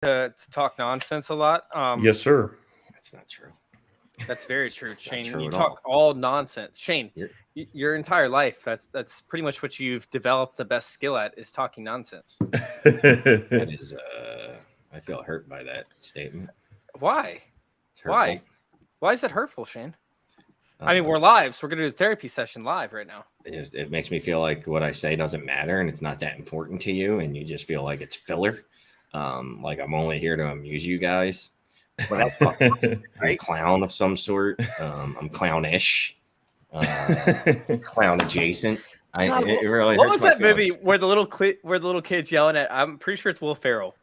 to talk nonsense a lot. Yes, sir. That's not true. That's very true, Shane. true You at talk all nonsense, Shane. You're- Your entire life, that's pretty much what you've developed the best skill at is talking nonsense. That is, I feel hurt by that statement. Why? It's hurtful. Why is that hurtful, Shane? I mean, we're live, so we're gonna do a therapy session live right now. It makes me feel like what I say doesn't matter and it's not that important to you, and you just feel like it's filler. Like I'm only here to amuse you guys. Well, that's fucking right. I'm a clown of some sort. I'm clownish, clown adjacent. It really what hurts was my that feelings. movie where the little kid's yelling at? I'm pretty sure it's Will Ferrell,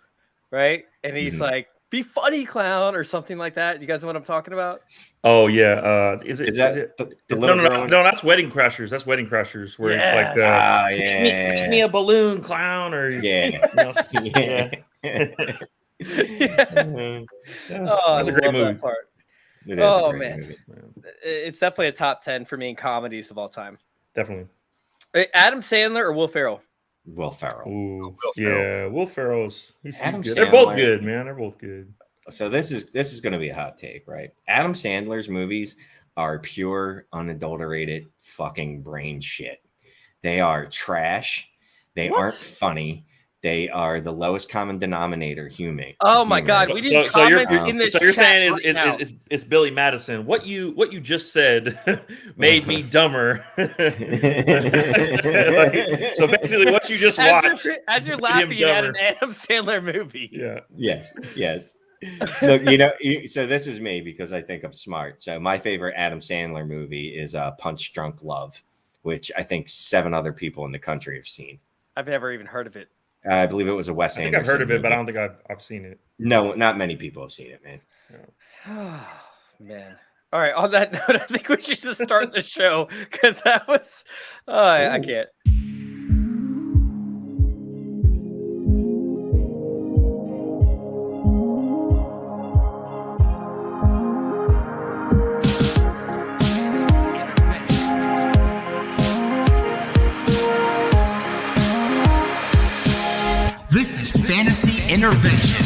right? And he's like, "Be funny, clown," or something like that. You guys know what I'm talking about? Oh yeah. Is it the little girl? No, that's Wedding Crashers. That's Wedding Crashers, where it's like, make me a balloon, clown, or yeah. That's a great movie. That part. It is a great man, movie. it's definitely a top 10 for me in comedies of all time. Definitely. Adam Sandler or Will Ferrell? Will Ferrell. Ooh, yeah, Will Ferrell's. He's Adam good. Sandler. They're both good, man. They're both good. So this is going to be a hot take, right? Adam Sandler's movies are pure, unadulterated fucking brain shit. They are trash. They aren't funny. They are the lowest common denominator human. Oh my God, we didn't comment in the So you're saying right it's Billy Madison. What you just said made me dumber. So basically, what you just watched as you're laughing at an Adam Sandler movie. Yeah. Yes. Look, so this is me because I think I'm smart. So my favorite Adam Sandler movie is Punch Drunk Love, which I think 7 other people in the country have seen. I've never even heard of it. I believe it was a Wes Anderson. I think I've heard of it, movie. but I don't think I've seen it. No, not many people have seen it, man. Oh, man. All right. On that note, I think we should just start the show because that was. I can't. This is Fantasy Intervention.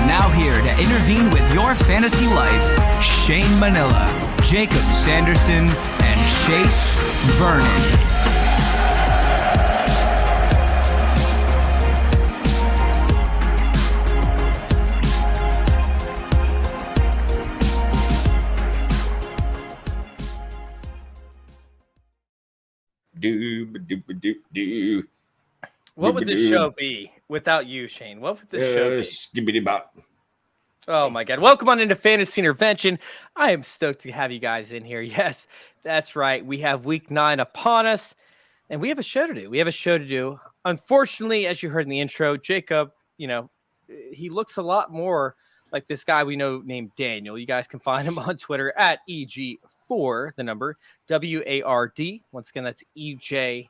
Now here to intervene with your fantasy life, Shane Manila, Jakob Sanderson, and Chase Vernon. What would this show be without you, Shane? What would this show be? Oh my God. Welcome on into Fantasy Intervention. I am stoked to have you guys in here. Yes, that's right. We have week 9 upon us and we have a show to do. Unfortunately, as you heard in the intro, Jacob, he looks a lot more like this guy we know named Daniel. You guys can find him on Twitter at EG4, the number WARD. Once again, that's EG4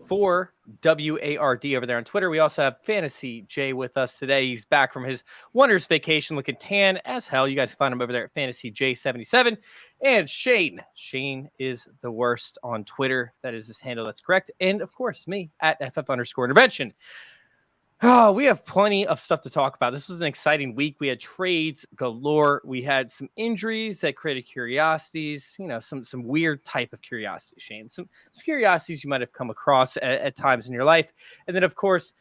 WARD over there on Twitter. We also have Fantasy J with us today. He's back from his wondrous vacation looking tan as hell. You guys can find him over there at Fantasy J77. And Shane is the worst on Twitter. That is his handle. That's correct. And of course, me at FF_intervention. Oh, we have plenty of stuff to talk about. This was an exciting week. We had trades galore. We had some injuries that created curiosities, some weird type of curiosity, Shane. Some curiosities you might have come across at times in your life. And then, of course,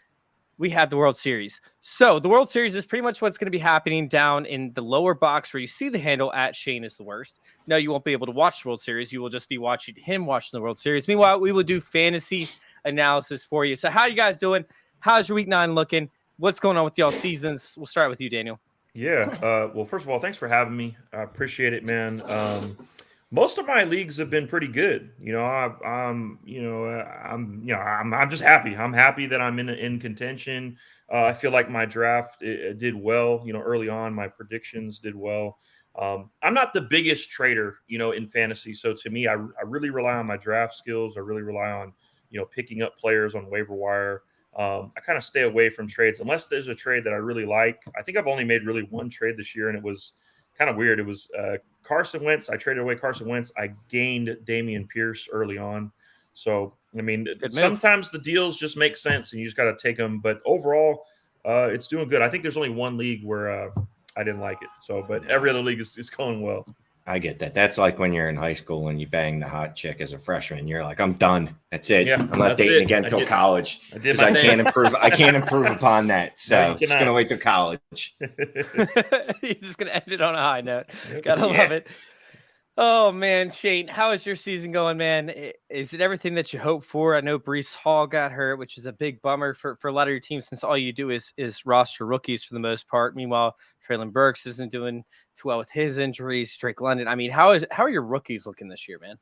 we have the World Series. So the World Series is pretty much what's going to be happening down in the lower box where you see the handle at Shane is the worst. No, you won't be able to watch the World Series. You will just be watching him watching the World Series. Meanwhile, we will do fantasy analysis for you. So how you guys doing? How's your week 9 looking? What's going on with y'all seasons? We'll start with you, Daniel. Yeah. Well, first of all, thanks for having me. I appreciate it, man. Most of my leagues have been pretty good. I'm just happy. I'm happy that I'm in contention. I feel like my draft did well. Early on, my predictions did well. I'm not the biggest trader, in fantasy. So to me, I really rely on my draft skills. I really rely on, picking up players on waiver wire. I kind of stay away from trades unless there's a trade that I really like. I think I've only made really one trade this year, and it was kind of weird. It was Carson Wentz. I traded away Carson Wentz. I gained Dameon Pierce early on. So, I mean, sometimes the deals just make sense, and you just got to take them. But overall, it's doing good. I think there's only one league where I didn't like it. So, but every other league is going well. I get that. That's like when you're in high school and you bang the hot chick as a freshman. You're like, I'm done. That's it. Yeah, I'm not dating again until college. I can't improve. I can't improve upon that. So I'm just gonna wait till college. You're just gonna end it on a high note. Gotta love it. Oh man, Shane, how is your season going, man? Is it everything that you hoped for? I know Breece Hall got hurt, which is a big bummer for a lot of your teams, since all you do is roster rookies for the most part. Meanwhile, Treylon Burks isn't doing too well with his injuries. Drake London. I mean, how are your rookies looking this year, man?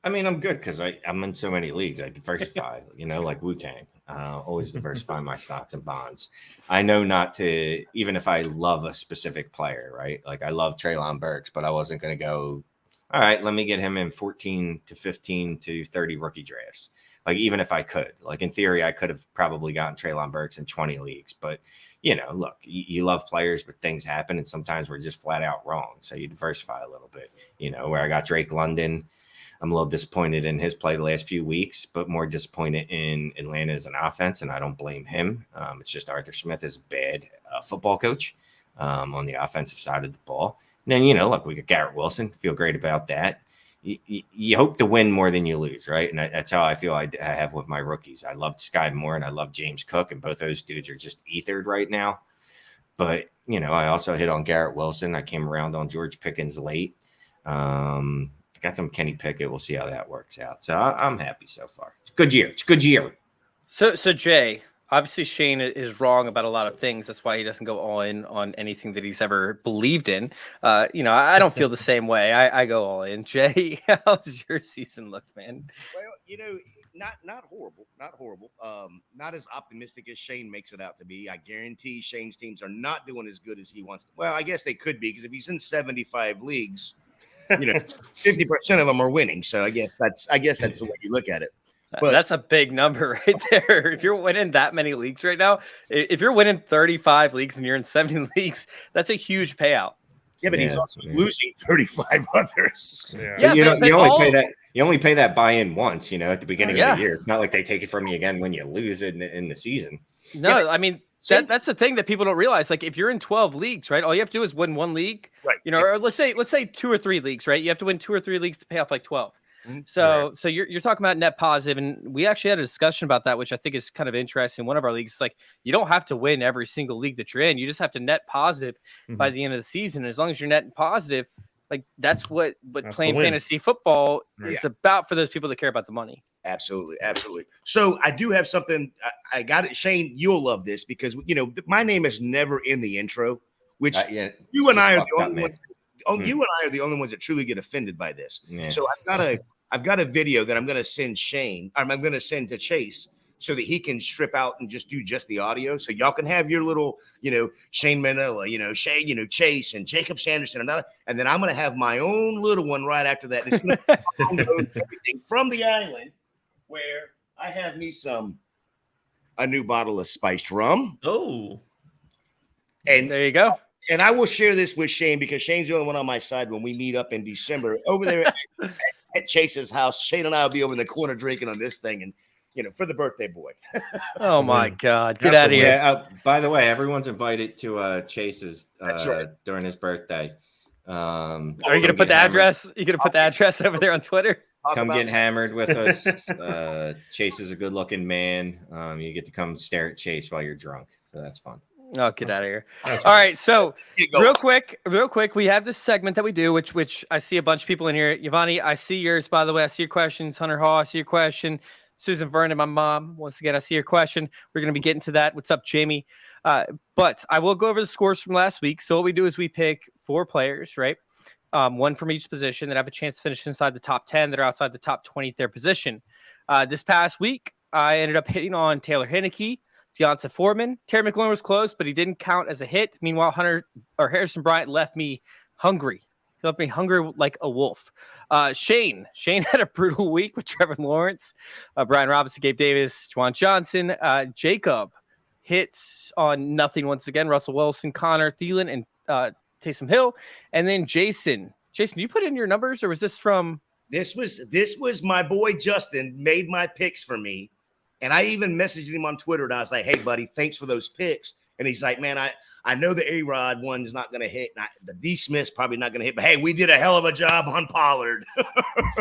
I mean, I'm good because I'm in so many leagues. I diversify, like Wu-Tang. Always diversify my stocks and bonds. I know not to, even if I love a specific player, right? Like I love Treylon Burks, but I wasn't going to go, all right, let me get him in 14 to 15 to 30 rookie drafts. Like even if I could, like in theory, I could have probably gotten Treylon Burks in 20 leagues, but look, you love players, but things happen, and sometimes we're just flat out wrong. So you diversify a little bit, where I got Drake London. I'm a little disappointed in his play the last few weeks, but more disappointed in Atlanta as an offense, and I don't blame him. It's just Arthur Smith is a bad football coach on the offensive side of the ball. And then, look, we got Garrett Wilson. Feel great about that. You hope to win more than you lose, right? And that's how I feel I have with my rookies. I love Sky Moore and I love James Cook, and both those dudes are just ethered right now. But, I also hit on Garrett Wilson. I came around on George Pickens late. I got some Kenny Pickett. We'll see how that works out. So I'm happy so far. It's a good year. It's a good year. So Jay, obviously Shane is wrong about a lot of things. That's why he doesn't go all in on anything that he's ever believed in. I don't feel the same way. I go all in. Jay, how's your season looked, man? Well, not horrible. Not as optimistic as Shane makes it out to be. I guarantee Shane's teams are not doing as good as he wants. Well, I guess they could be, because if he's in 75 leagues, 50% of them are winning. So I guess that's the way you look at it. But that's a big number right there. If you're winning that many leagues right now, if you're winning 35 leagues and you're in 70 leagues, that's a huge payout. Yeah, but he's also losing 35 others. Yeah, you only pay that buy-in once, at the beginning of the year. It's not like they take it from you again when you lose it in the season. No, I mean, that's the thing that people don't realize. Like, if you're in 12 leagues, right, all you have to do is win one league, right? Or let's say 2 or 3 leagues, right? You have to win 2 or 3 leagues to pay off like 12. So you're talking about net positive, and we actually had a discussion about that, which I think is kind of interesting. One of our leagues, it's like you don't have to win every single league that you're in. You just have to net positive by the end of the season. As long as you're net positive, like that's what playing fantasy football is about for those people that care about the money. Absolutely. So I do have something. I got it, Shane. You'll love this because my name is never in the intro, which you and I are the only ones. You and I are the only ones that truly get offended by this. Yeah. So I've got a video that I'm going to send Shane. I'm going to send to Chase so that he can strip out and just do the audio. So y'all can have your little, Shane Manila, Shane, Chase and Jakob Sanderson. And then I'm going to have my own little one right after that. And it's going to download everything from the island, where I have me a new bottle of spiced rum. Oh. And there you go. And I will share this with Shane because Shane's the only one on my side when we meet up in December over there at Chase's house. Shane and I will be over in the corner drinking on this thing, and for the birthday boy. Oh my God! Get out of here! Yeah, by the way, everyone's invited to Chase's during his birthday. Are you gonna put the address? You gonna put the address over there on Twitter? Come get hammered with us. Chase is a good-looking man. You get to come stare at Chase while you're drunk, so that's fun. Oh, get out of here. All right. So real quick, we have this segment that we do, which I see a bunch of people in here. Yvonne, I see yours, by the way. I see your questions. Hunter Hall, I see your question. Susan Vernon, my mom, once again, I see your question. We're going to be getting to that. What's up, Jamie? But I will go over the scores from last week. So what we do is we pick 4 players, right? One from each position that have a chance to finish inside the top 10 that are outside the top 20 at their position. This past week, I ended up hitting on Taylor Heineke, Deonta Foreman. Terry McLaurin was close, but he didn't count as a hit. Meanwhile, Harrison Bryant left me hungry. He left me hungry like a wolf. Shane had a brutal week with Trevor Lawrence, Brian Robinson, Gabe Davis, Juwan Johnson, Jakob hits on nothing once again. Russell Wilson, Connor Thielen, and Taysom Hill, and then Jason. Jason, you put in your numbers, or was this from? This was my boy Justin made my picks for me, and I even messaged him on Twitter, and I was like, "Hey, buddy, thanks for those picks." And he's like, "Man, I know the A-Rod one is not going to hit, and the D. Smith's probably not going to hit, but hey, we did a hell of a job on Pollard."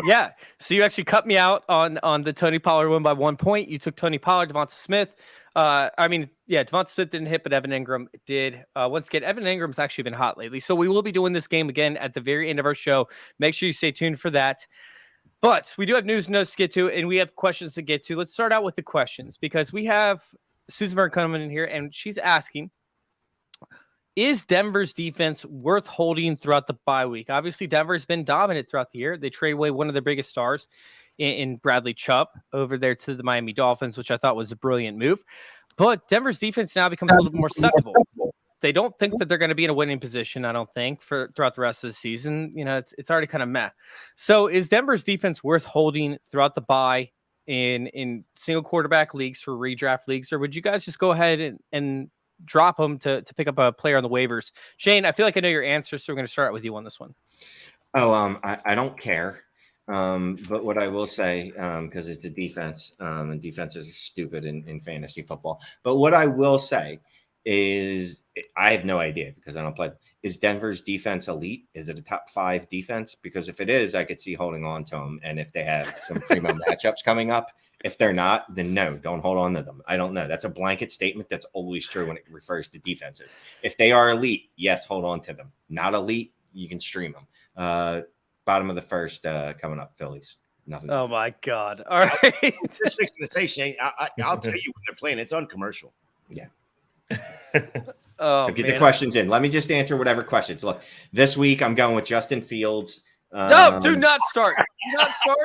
Yeah, so you actually cut me out on the Tony Pollard one by 1 point. You took Tony Pollard, Devonta Smith. Devonta Smith didn't hit, but Evan Ingram did. Once again, Evan Ingram's actually been hot lately. So we will be doing this game again at the very end of our show. Make sure you stay tuned for that. But we do have news and notes to get to, and we have questions to get to. Let's start out with the questions, because we have Susan Byrne coming in here, and she's asking, is Denver's defense worth holding throughout the bye week? Obviously, Denver's been dominant throughout the year. They traded away one of their biggest stars in Bradley Chubb over there to the Miami Dolphins, which I thought was a brilliant move. But Denver's defense now becomes a little bit more susceptible. They don't think that they're going to be in a winning position, I don't think, throughout the rest of the season. You know, it's already kind of meh. So is Denver's defense worth holding throughout the bye in single quarterback leagues, for redraft leagues, or would you guys just go ahead and drop them to pick up a player on the waivers? Shane, I feel like I know your answer, so we're going to start with you on this one. I don't care. But what I will say, because it's a defense, and defenses are stupid in fantasy football. But what I will say is, I have no idea because I don't play. Is Denver's defense elite? Is it a top 5 defense? Because if it is, I could see holding on to them. And if they have some primo matchups coming up, if they're not, then no, don't hold on to them. I don't know. That's a blanket statement. That's always true when it refers to defenses. If they are elite, yes, hold on to them. Not elite, you can stream them. Bottom of the first coming up, Phillies. Nothing. Oh my God! All right, just fixing to say, Shane. I'll tell you when they're playing. It's uncommercial. Yeah. So get the questions in. Let me just answer whatever questions. Look, this week I'm going with Justin Fields. No, do not start. Do not start.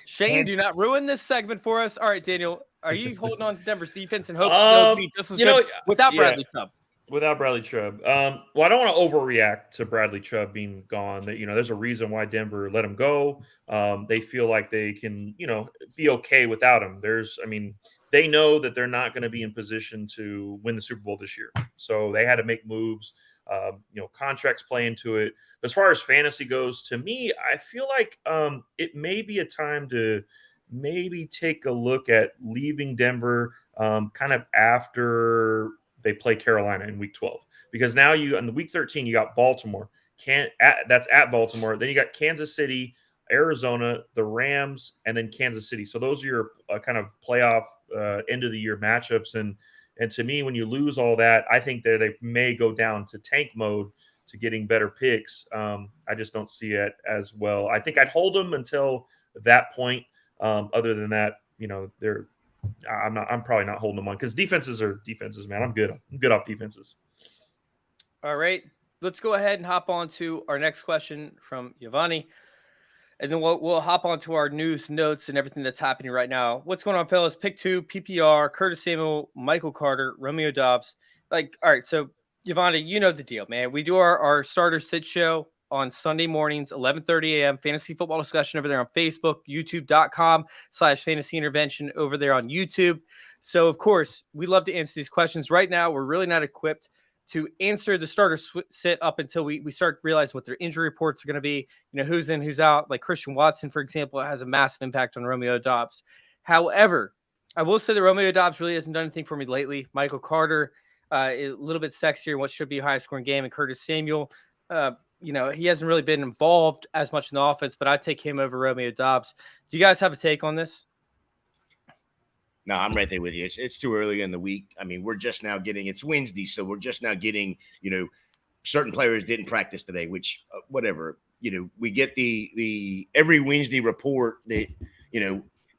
Shane, do not ruin this segment for us. All right, Daniel, are you holding on to Denver's defense in hopes they'll be just as good without Bradley Chubb? Without Bradley Chubb. Well, I don't want to overreact to Bradley Chubb being gone. That, there's a reason why Denver let him go. They feel like they can, be okay without him. They know that they're not going to be in position to win the Super Bowl this year. So they had to make moves. Contracts play into it. As far as fantasy goes, to me, I feel like it may be a time to maybe take a look at leaving Denver kind of after they play Carolina in week 12, because now in the week 13, you got Baltimore. That's at Baltimore. Then you got Kansas City, Arizona, the Rams, and then Kansas City. So those are your kind of playoff end of the year matchups. And to me, when you lose all that, I think that they may go down to tank mode to getting better picks. I just don't see it as well. I think I'd hold them until that point. Other than that, I'm probably not holding them on, because defenses are defenses, man. I'm good off defenses. All right, let's go ahead and hop on to our next question from Giovanni, and then we'll hop on to our news, notes, and everything that's happening right now. What's going on, fellas? Pick 2, PPR, Curtis Samuel, Michael Carter, Romeo Doubs. All right, so Giovanni, you know the deal, man. We do our starter sit show on Sunday mornings, 11:30 a.m. Fantasy football discussion over there on Facebook, youtube.com/fantasy intervention over there on YouTube. So, of course, we love to answer these questions. Right now, we're really not equipped to answer the starter sit up until we start realizing what their injury reports are going to be, who's in, who's out. Like Christian Watson, for example, has a massive impact on Romeo Doubs. However, I will say that Romeo Doubs really hasn't done anything for me lately. Michael Carter, a little bit sexier in what should be a high scoring game, and Curtis Samuel, he hasn't really been involved as much in the offense, but I'd take him over Romeo Doubs. Do you guys have a take on this? No, I'm right there with you. It's too early in the week. We're just now getting, it's Wednesday, so we're just now getting, certain players didn't practice today, which whatever, we get the every Wednesday report that,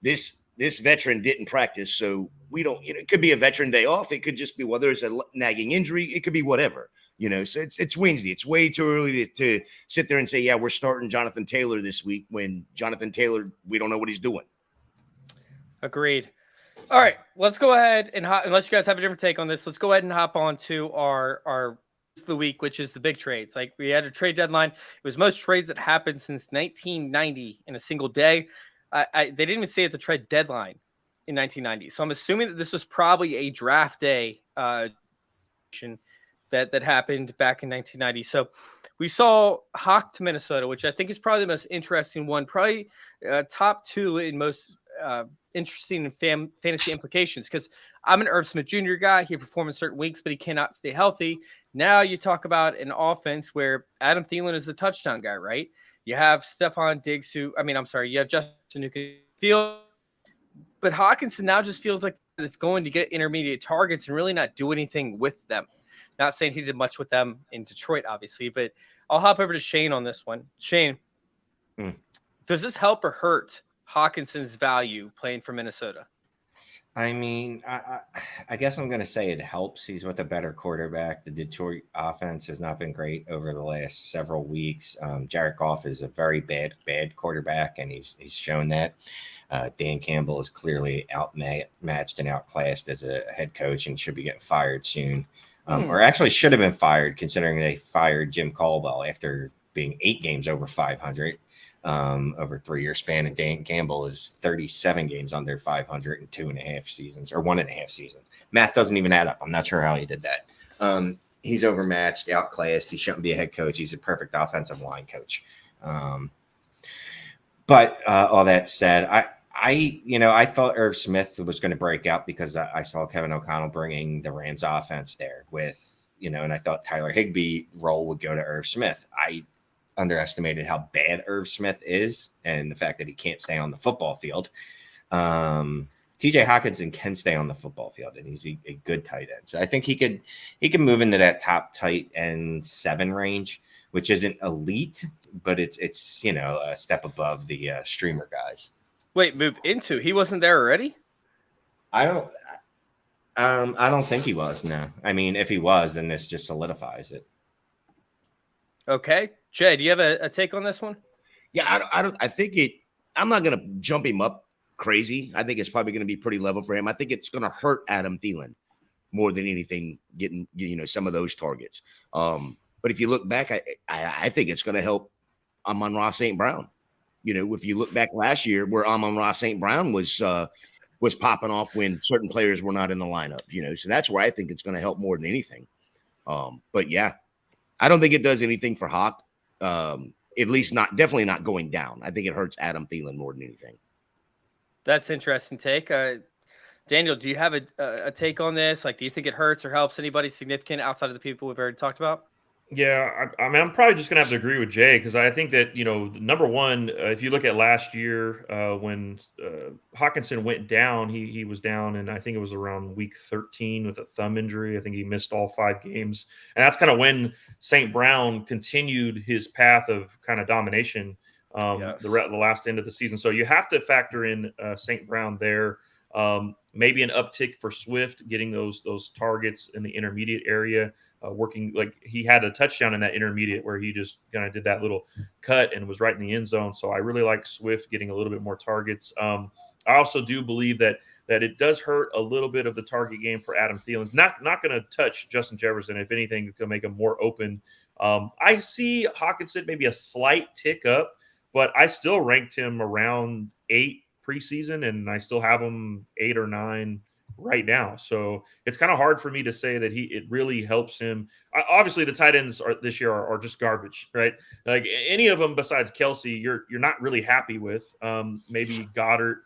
this veteran didn't practice. So we don't, it could be a veteran day off. It could just be, well, there's a nagging injury. It could be whatever. So it's Wednesday. It's way too early to sit there and say, yeah, we're starting Jonathan Taylor this week, when Jonathan Taylor, we don't know what he's doing. Agreed. All right, let's go ahead and unless you guys have a different take on this, let's go ahead and hop on to our the week, which is the big trades. Like we had a trade deadline. It was most trades that happened since 1990 in a single day. They didn't even say at the trade deadline in 1990. So I'm assuming that this was probably a draft day that happened back in 1990. So we saw Hawk to Minnesota, which I think is probably the most interesting one, probably top two in most interesting fantasy implications, because I'm an Irv Smith Jr. guy. He performs in certain weeks, but he cannot stay healthy. Now you talk about an offense where Adam Thielen is the touchdown guy, right? You have Stephon Diggs, you have Justin who can field, but Hockenson now just feels like it's going to get intermediate targets and really not do anything with them. Not saying he did much with them in Detroit, obviously, but I'll hop over to Shane on this one. Shane, does this help or hurt Hawkinson's value playing for Minnesota? I mean, I guess I'm going to say it helps. He's with a better quarterback. The Detroit offense has not been great over the last several weeks. Jared Goff is a very bad quarterback, and he's shown that. Dan Campbell is clearly outmatched and outclassed as a head coach and should be getting fired soon. Or actually should have been fired, considering they fired Jim Caldwell after being 8 games over 500 over a 3-year span. And Dan Campbell is 37 games under 500 in 2.5 seasons or 1.5 seasons. Math doesn't even add up. I'm not sure how he did that. He's overmatched, outclassed. He shouldn't be a head coach. He's a perfect offensive line coach. But all that said, I thought Irv Smith was going to break out because I saw Kevin O'Connell bringing the Rams offense there with, and I thought Tyler Higbee role would go to Irv Smith. I underestimated how bad Irv Smith is and the fact that he can't stay on the football field. TJ Hockenson can stay on the football field, and he's a good tight end. So I think he can move into that top tight end 7 range, which isn't elite, but it's a step above the streamer guys. Wait, move into? He wasn't there already? I don't think he was. No, I mean, if he was, then this just solidifies it. Okay, Jay, do you have a take on this one? Yeah, I think it. I'm not going to jump him up crazy. I think it's probably going to be pretty level for him. I think it's going to hurt Adam Thielen more than anything, getting some of those targets. But if you look back, I think it's going to help Amon-Ra St. Brown. If you look back last year where Amon-Ra St. Brown was popping off when certain players were not in the lineup, so that's where I think it's going to help more than anything. But yeah, I don't think it does anything for Hawk. At least definitely not going down. I think it hurts Adam Thielen more than anything. That's interesting take. Daniel, do you have a take on this? Like, do you think it hurts or helps anybody significant outside of the people we've already talked about? Yeah, I mean, I'm probably just going to have to agree with Jay because I think that, number one, if you look at last year when Hockenson went down, he was down, and I think it was around week 13 with a thumb injury. I think he missed all 5 games. And that's kind of when St. Brown continued his path of kind of domination the last end of the season. So you have to factor in St. Brown there. Maybe an uptick for Swift, getting those targets in the intermediate area. Working like he had a touchdown in that intermediate where he just kind of did that little cut and was right in the end zone. So I really like Swift getting a little bit more targets. I also do believe that it does hurt a little bit of the target game for Adam Thielen. Not going to touch Justin Jefferson. If anything, it's going to make him more open. I see Hockenson maybe a slight tick up, but I still ranked him around 8 preseason, and I still have him 8 or 9 right now. So it's kind of hard for me to say that it really helps him. Obviously, the tight ends this year are just garbage, right? Like any of them besides Kelsey, you're not really happy with. Maybe Goddard,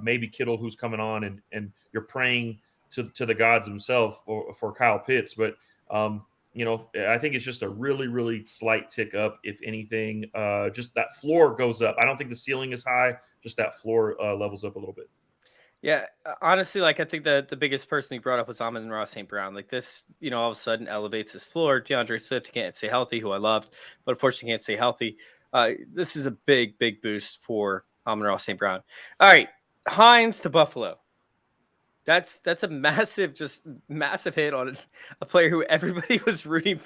maybe Kittle, who's coming on, and you're praying to the gods himself for Kyle Pitts. But I think it's just a really, really slight tick up, if anything. Just that floor goes up. I don't think the ceiling is high. Just that floor levels up a little bit. Yeah, honestly, like I think the biggest person he brought up was Amon-Ra St. Brown. Like this, all of a sudden elevates his floor. DeAndre Swift can't stay healthy, who I loved, but unfortunately can't stay healthy. This is a big, big boost for Amon-Ra St. Brown. All right, Hines to Buffalo. That's a massive hit on a player who everybody was rooting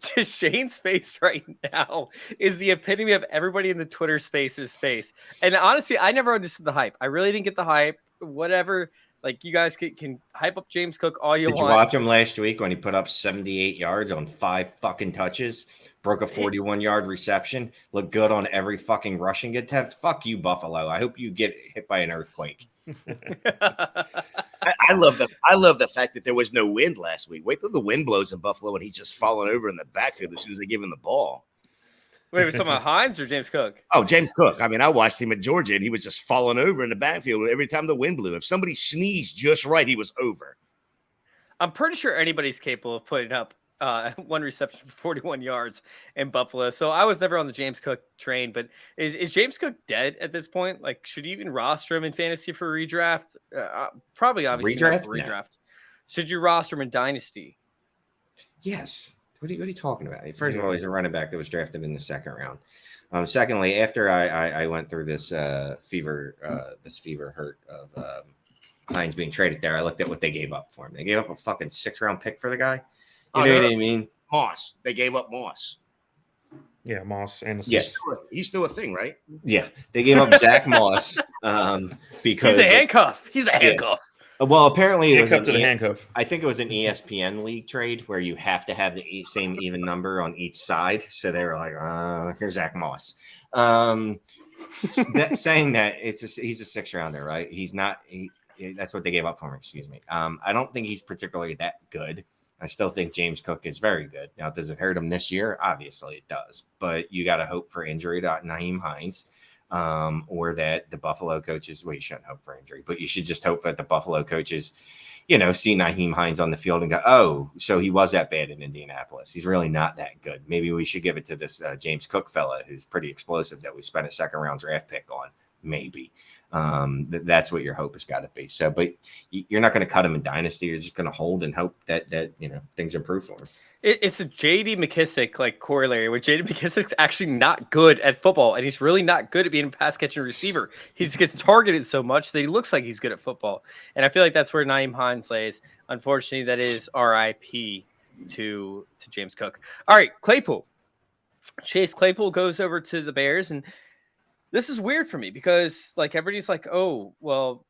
to. Shane's face right now is the epitome of everybody in the Twitter space's face. And honestly, I never understood the hype. I really didn't get the hype. Whatever. Like, you guys can hype up James Cook all you want. Did you want. watch him last week when he put up 78 yards on 5 fucking touches, broke a 41-yard reception, looked good on every fucking rushing attempt? Fuck you, Buffalo. I hope you get hit by an earthquake. I love the fact that there was no wind last week. Wait till the wind blows in Buffalo and he's just falling over in the backfield as soon as they give him the ball. Wait, was talking about Hines or James Cook? Oh, James Cook. I mean, I watched him at Georgia, and he was just falling over in the backfield every time the wind blew. If somebody sneezed just right, he was over. I'm pretty sure anybody's capable of putting up one reception for 41 yards in Buffalo. So I was never on the James Cook train, but is James Cook dead at this point? Like, should you even roster him in fantasy for redraft? Probably, obviously, not for redraft. No. Should you roster him in Dynasty? Yes. What are you talking about? First of all, he's a running back that was drafted in the second round. Secondly, after I went through this fever hurt of Hines being traded there, I looked at what they gave up for him. They gave up a fucking 6th-round pick for the guy. You know what I mean? Moss. They gave up Moss. Yeah, Moss. And he's still a thing, right? Yeah. They gave up Zach Moss because he's a handcuff. He's a handcuff. Yeah. Well, apparently it was handcuff. I think it was an ESPN league trade where you have to have the same even number on each side. So they were like, here's Zach Moss. Saying that he's a 6th-rounder, right? He's not. That's what they gave up for him. Excuse me. I don't think he's particularly that good. I still think James Cook is very good. Now, does it hurt him this year? Obviously, it does. But you got to hope for injury to Nyheim Hines. Or that the Buffalo coaches, well, you shouldn't hope for injury, but you should just hope that the Buffalo coaches, see Nyheim Hines on the field and go, oh, so he was that bad in Indianapolis. He's really not that good. Maybe we should give it to this James Cook fella who's pretty explosive that we spent a 2nd-round draft pick on. Maybe that's what your hope has got to be. So, but you're not going to cut him in Dynasty. You're just going to hold and hope that things improve for him. It's a J.D. McKissick like corollary, where J.D. McKissick's actually not good at football, and he's really not good at being a pass catching receiver. He just gets targeted so much that he looks like he's good at football, and I feel like that's where Nyheim Hines lays. Unfortunately, that is RIP to James Cook. All right, Claypool. Chase Claypool goes over to the Bears, and this is weird for me because like everybody's like, oh, well,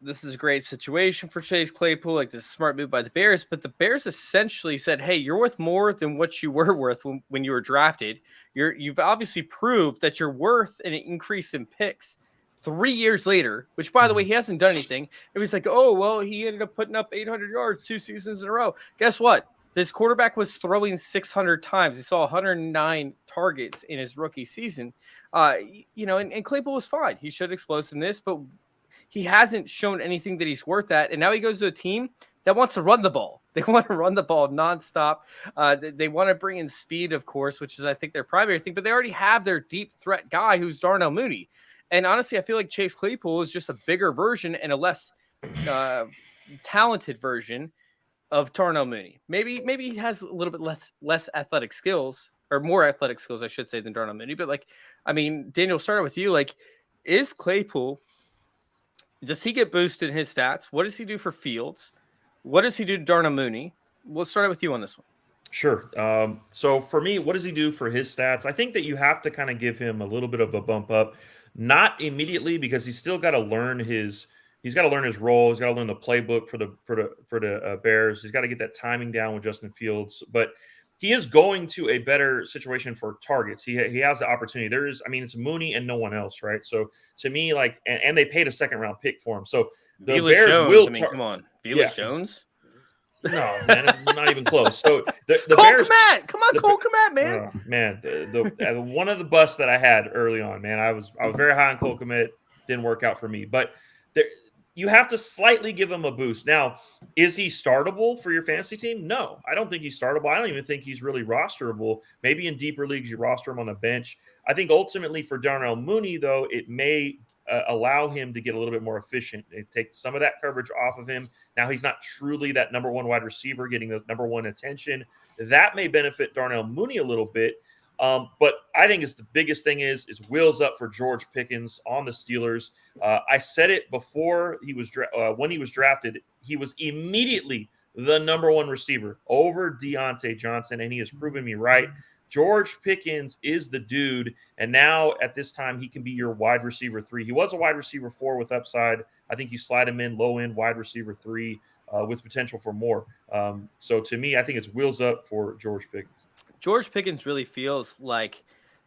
this is a great situation for Chase Claypool. Like, this is a smart move by the Bears. But the Bears essentially said, hey, you're worth more than what you were worth when you were drafted. You've obviously proved that you're worth an increase in picks 3 years later, which, by the way, he hasn't done anything. It was like, oh, well, he ended up putting up 800 yards 2 seasons in a row. Guess what? This quarterback was throwing 600 times. He saw 109 targets in his rookie season. And Claypool was fine. He showed explosiveness, but he hasn't shown anything that he's worth that. And now he goes to a team that wants to run the ball. They want to run the ball nonstop. They want to bring in speed, of course, which is, I think, their primary thing. But they already have their deep threat guy who's Darnell Mooney. And honestly, I feel like Chase Claypool is just a bigger version and a less talented version of Darnell Mooney. Maybe he has a little bit less athletic skills, or more athletic skills, I should say, than Darnell Mooney. But, Daniel, started with you. Is Claypool... does he get boosted in his stats? What does he do for Fields? What does he do to Darnell Mooney? We'll start out with you on this one. Sure. So for me, what does he do for his stats? I think that you have to kind of give him a little bit of a bump up, not immediately, because he's still got to learn his role. He's got to learn the playbook for the Bears. He's got to get that timing down with Justin Fields, but he is going to a better situation for targets. He has the opportunity. It's Mooney and no one else, right? So to me, and they paid a 2nd-round pick for him. So the Velus Bears Jones, will. Come on, Velus Jones. No, man, it's not even close. So the Cole Bears, Kmet, come on, Cole Kmet, man. Man, the one of the busts that I had early on, man, I was very high on Cole Kmet. Didn't work out for me, but you have to slightly give him a boost. Now, is he startable for your fantasy team? No, I don't think he's startable. I don't even think he's really rosterable. Maybe in deeper leagues, you roster him on a bench. I think ultimately for Darnell Mooney, though, it may allow him to get a little bit more efficient. It takes some of that coverage off of him. Now he's not truly that number one wide receiver getting the number one attention. That may benefit Darnell Mooney a little bit. But I think the biggest thing is wheels up for George Pickens on the Steelers. I said it before when he was drafted, he was immediately the number one receiver over Deontay Johnson, and he has proven me right. George Pickens is the dude, and now at this time he can be your wide receiver 3. He was a wide receiver 4 with upside. I think you slide him in low end wide receiver 3 with potential for more. So to me, I think it's wheels up for George Pickens. George Pickens really feels like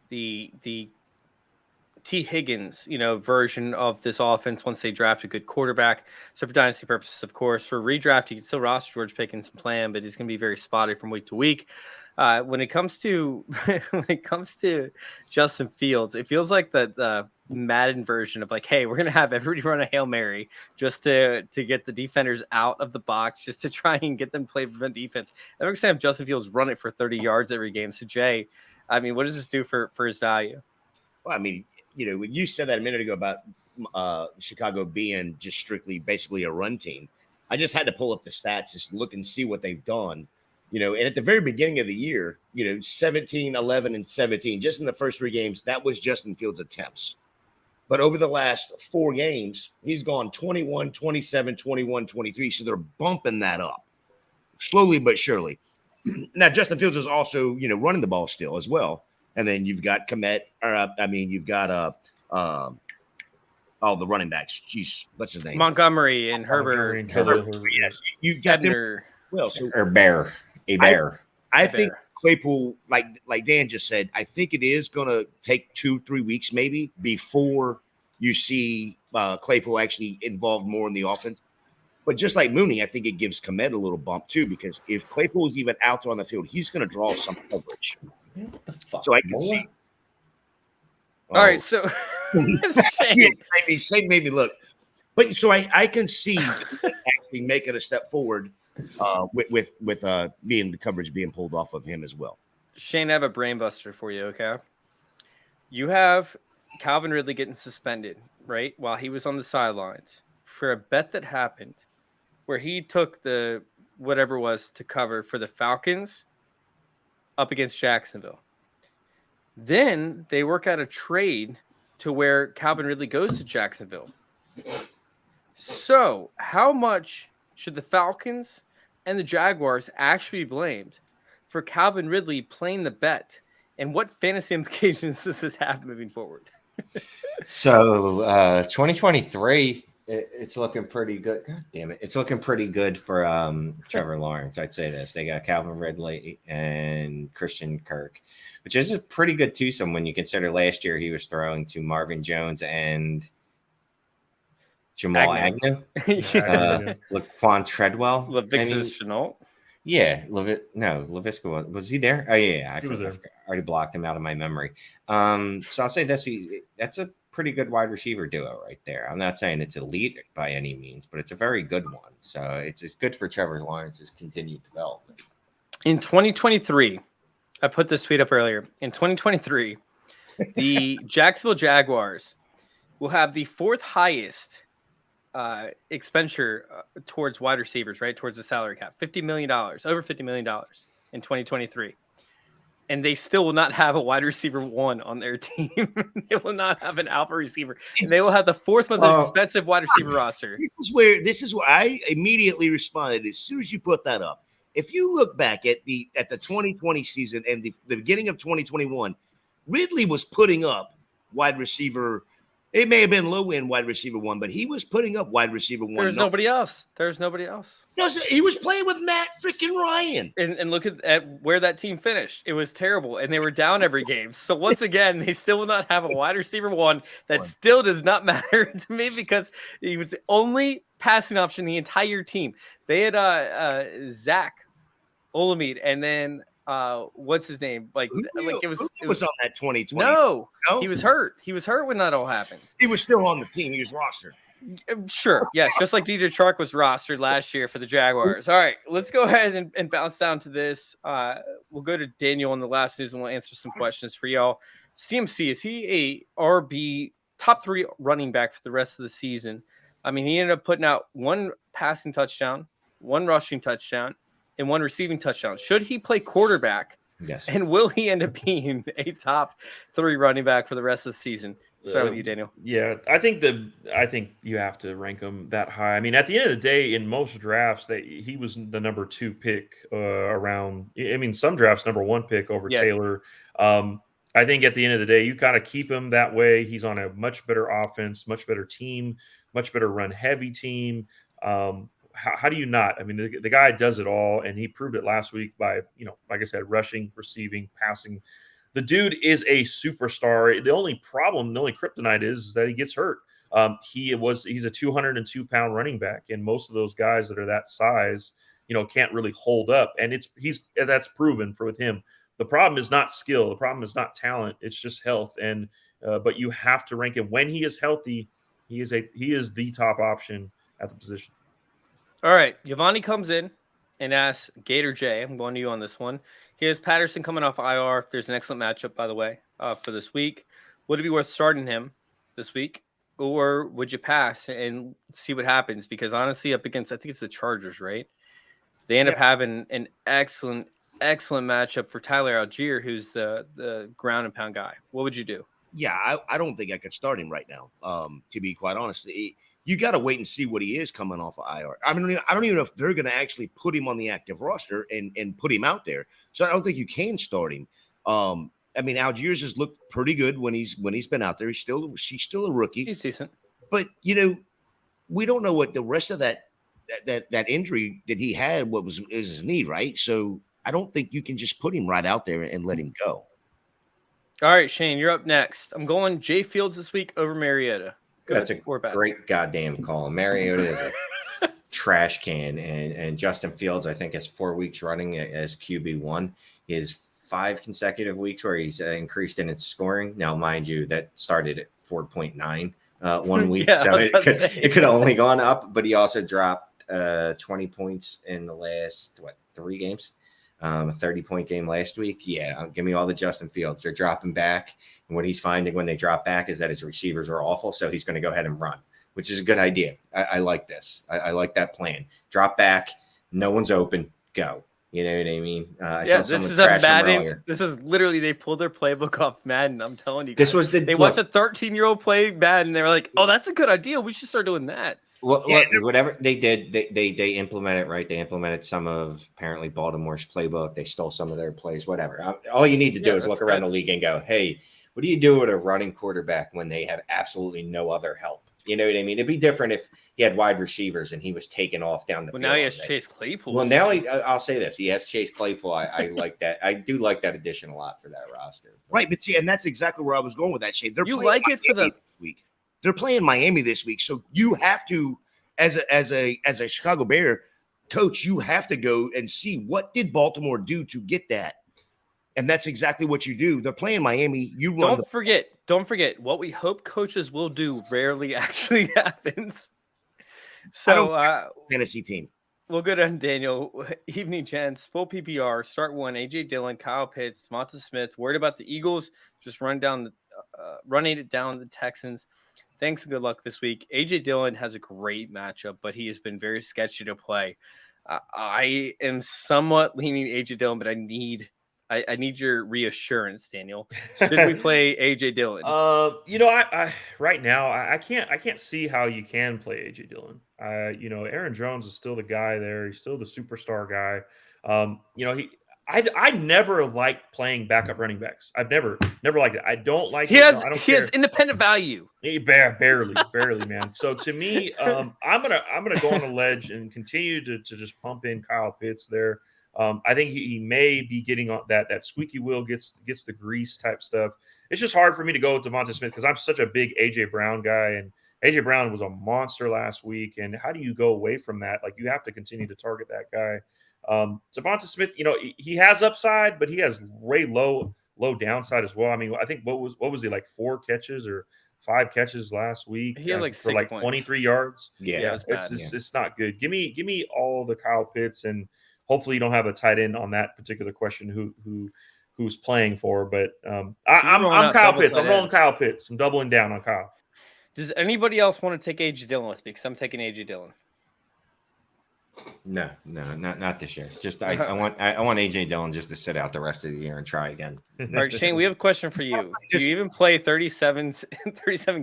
the T. Higgins, version of this offense once they draft a good quarterback. So for dynasty purposes, of course, for redraft, you can still roster George Pickens and play him, but he's going to be very spotty from week to week. When it comes to Justin Fields, it feels like the Madden version of like, hey, we're gonna have everybody run a Hail Mary just to get the defenders out of the box, just to try and get them to play prevent defense. And we're gonna have Justin Fields run it for 30 yards every game. So Jay, I mean, what does this do for his value? Well, I mean, when you said that a minute ago about Chicago being just strictly basically a run team, I just had to pull up the stats, just look and see what they've done. And at the very beginning of the year, 17, 11, and 17, just in the first 3 games, that was Justin Fields' attempts. But over the last 4 games, he's gone 21, 27, 21, 23. So they're bumping that up slowly but surely. Now, Justin Fields is also, running the ball still as well. And then you've got the running backs. Jeez, what's his name? Montgomery and Herbert. Yes, you've got them. Well, so Bear. I think Claypool, like Dan just said, I think it is going to take 2-3 weeks maybe before you see Claypool actually involved more in the offense. But just like Mooney, I think it gives Komet a little bump too, because if Claypool is even out there on the field, he's going to draw some coverage. What the fuck? So I can see. All right, so Shane made me look. But so I can see actually making a step forward with being the coverage being pulled off of him as well. Shane, I have a brain buster for you, okay? You have Calvin Ridley getting suspended, right? While he was on the sidelines for a bet that happened where he took the whatever it was to cover for the Falcons up against Jacksonville. Then they work out a trade to where Calvin Ridley goes to Jacksonville. So how much should the Falcons and the Jaguars actually be blamed for Calvin Ridley playing the bet? And what fantasy implications does this have moving forward? So 2023, it's looking pretty good. God damn it. It's looking pretty good for Trevor Lawrence. I'd say this. They got Calvin Ridley and Christian Kirk, which is a pretty good twosome when you consider last year he was throwing to Marvin Jones and Jamal Agnew. Laquan Treadwell. Laviska Shenault. Yeah, Laviska was he there? Oh yeah, I already blocked him out of my memory. So I'll say this: that's a pretty good wide receiver duo right there. I'm not saying it's elite by any means, but it's a very good one. So it's good for Trevor Lawrence's continued development. In 2023, I put this tweet up earlier. In 2023, the Jacksonville Jaguars will have the 4th highest expenditure towards wide receivers, right? Towards the salary cap, $50 million, over $50 million in 2023. And they still will not have a wide receiver 1 on their team. They will not have an alpha receiver. And they will have the 4th most expensive wide receiver roster. This is where I immediately responded as soon as you put that up. If you look back at the 2020 season and the beginning of 2021, Ridley was putting up wide receiver. It may have been low end wide receiver 1, but he was putting up wide receiver 1. There's nobody else. No, he was playing with Matt freaking Ryan. And look at where that team finished. It was terrible, and they were down every game. So once again, they still will not have a wide receiver 1. That still does not matter to me because he was the only passing option the entire team. They had Zach Olamide, and then what's his name? It was on that 2020. No, he was hurt. He was hurt when that all happened. He was still on the team. He was rostered. Sure. Yes. Just like DJ Chark was rostered last year for the Jaguars. All right. Let's go ahead and bounce down to this. We'll go to Daniel on the last news and we'll answer some questions for y'all. CMC, is he a RB top 3 running back for the rest of the season? I mean, he ended up putting out 1 passing touchdown, 1 rushing touchdown, and 1 receiving touchdown. Should he play quarterback? Yes. And will he end up being a top 3 running back for the rest of the season? Start with you, Daniel. Yeah, I think you have to rank him that high. I mean, at the end of the day, in most drafts, he was the number 2 pick around. I mean, some drafts number 1 pick over Taylor. I think at the end of the day, you kind of keep him that way. He's on a much better offense, much better team, much better run heavy team. How do you not? I mean, the guy does it all, and he proved it last week by, like I said, rushing, receiving, passing. The dude is a superstar. The only kryptonite is that he gets hurt. He's a 202-pound running back, and most of those guys that are that size, can't really hold up. And that's proven with him. The problem is not skill. The problem is not talent. It's just health. And but you have to rank him when he is healthy. He is the top option at the position. All right, Giovanni comes in and asks Gator J. I'm going to you on this one. He has Patterson coming off IR. There's an excellent matchup, by the way, for this week. Would it be worth starting him this week, or would you pass and see what happens? Because honestly, up against, I think it's the Chargers, right? They end up having an excellent matchup for Tyler Algier, who's the ground and pound guy. What would you do? Yeah, I don't think I could start him right now. To be quite honest, you got to wait and see what he is coming off of IR. I mean, I don't even know if they're going to actually put him on the active roster and put him out there. So I don't think you can start him. I mean, Algiers has looked pretty good when he's been out there. He's still a rookie. He's decent, but we don't know what the rest of that injury that he had. What was his knee, right? So I don't think you can just put him right out there and let him go. All right, Shane, you're up next. I'm going Jay Fields this week over Mariota. That's a great goddamn call. Mariota is a trash can, and Justin Fields, I think, has 4 weeks running as QB1. He has 5 consecutive weeks where he's increased in its scoring. Now, mind you, that started at 4.9 1 week, so it could have only gone up. But he also dropped 20 points in the last 3 games. A 30-point game last week. Yeah, give me all the Justin Fields. They're dropping back. And what he's finding when they drop back is that his receivers are awful. So he's going to go ahead and run, which is a good idea. I like this. I like that plan. Drop back. No one's open. Go. You know what I mean? This is a Madden. This is literally, they pulled their playbook off Madden. I'm telling you guys. They watched a 13-year-old play Madden. They were like, oh, that's a good idea. We should start doing that. Well, whatever they did, they implemented, right? They implemented some of apparently Baltimore's playbook. They stole some of their plays, whatever. All you need to do is look around the league and go, hey, what do you do with a running quarterback when they have absolutely no other help? You know what I mean? It'd be different if he had wide receivers and he was taking off down the field. Well, now he has Chase Claypool. Well, now I'll say this. He has Chase Claypool. I like that. I do like that addition a lot for that roster. Right, but see, and that's exactly where I was going with that, Shane. You like it for this week. They're playing Miami this week, so you have to, as a Chicago Bear coach, you have to go and see what did Baltimore do to get that, and that's exactly what you do. They're playing Miami. Don't forget what we hope coaches will do rarely actually happens. So fantasy team. We'll go to Daniel. Evening, gents. Full PPR. Start 1. AJ Dillon, Kyle Pitts, Monta Smith. Worried about the Eagles? Just running it down the Texans. Thanks and good luck this week. AJ Dillon has a great matchup, but he has been very sketchy to play. I am somewhat leaning AJ Dillon, but I need your reassurance, Daniel. Should we play AJ Dillon? I right now I can't see how you can play AJ Dillon. Aaron Jones is still the guy there. He's still the superstar guy. I never liked playing backup running backs. I've never liked it. I don't like he has independent value. Barely, man. So to me, I'm gonna go on a ledge and continue to just pump in Kyle Pitts there. I think he may be getting on that squeaky wheel gets the grease type stuff. It's just hard for me to go with Devonta Smith because I'm such a big AJ Brown guy, and AJ Brown was a monster last week. And how do you go away from that? Like, you have to continue to target that guy. Devonta Smith, he has upside, but he has way low downside as well. I mean, I think what was he, like 4 catches or 5 catches last week? He had like for 6 points. 23 yards. Yeah, it's not good. Give me all the Kyle Pitts, and hopefully you don't have a tight end on that particular question who's playing for. But I'm Kyle Pitts. I'm rolling Kyle Pitts. I'm doubling down on Kyle. Does anybody else want to take AJ Dillon with me? Because I'm taking AJ Dillon. No, not this year. Just I want AJ Dillon just to sit out the rest of the year and try again. All right, Shane, we have a question for you. Do you even play 37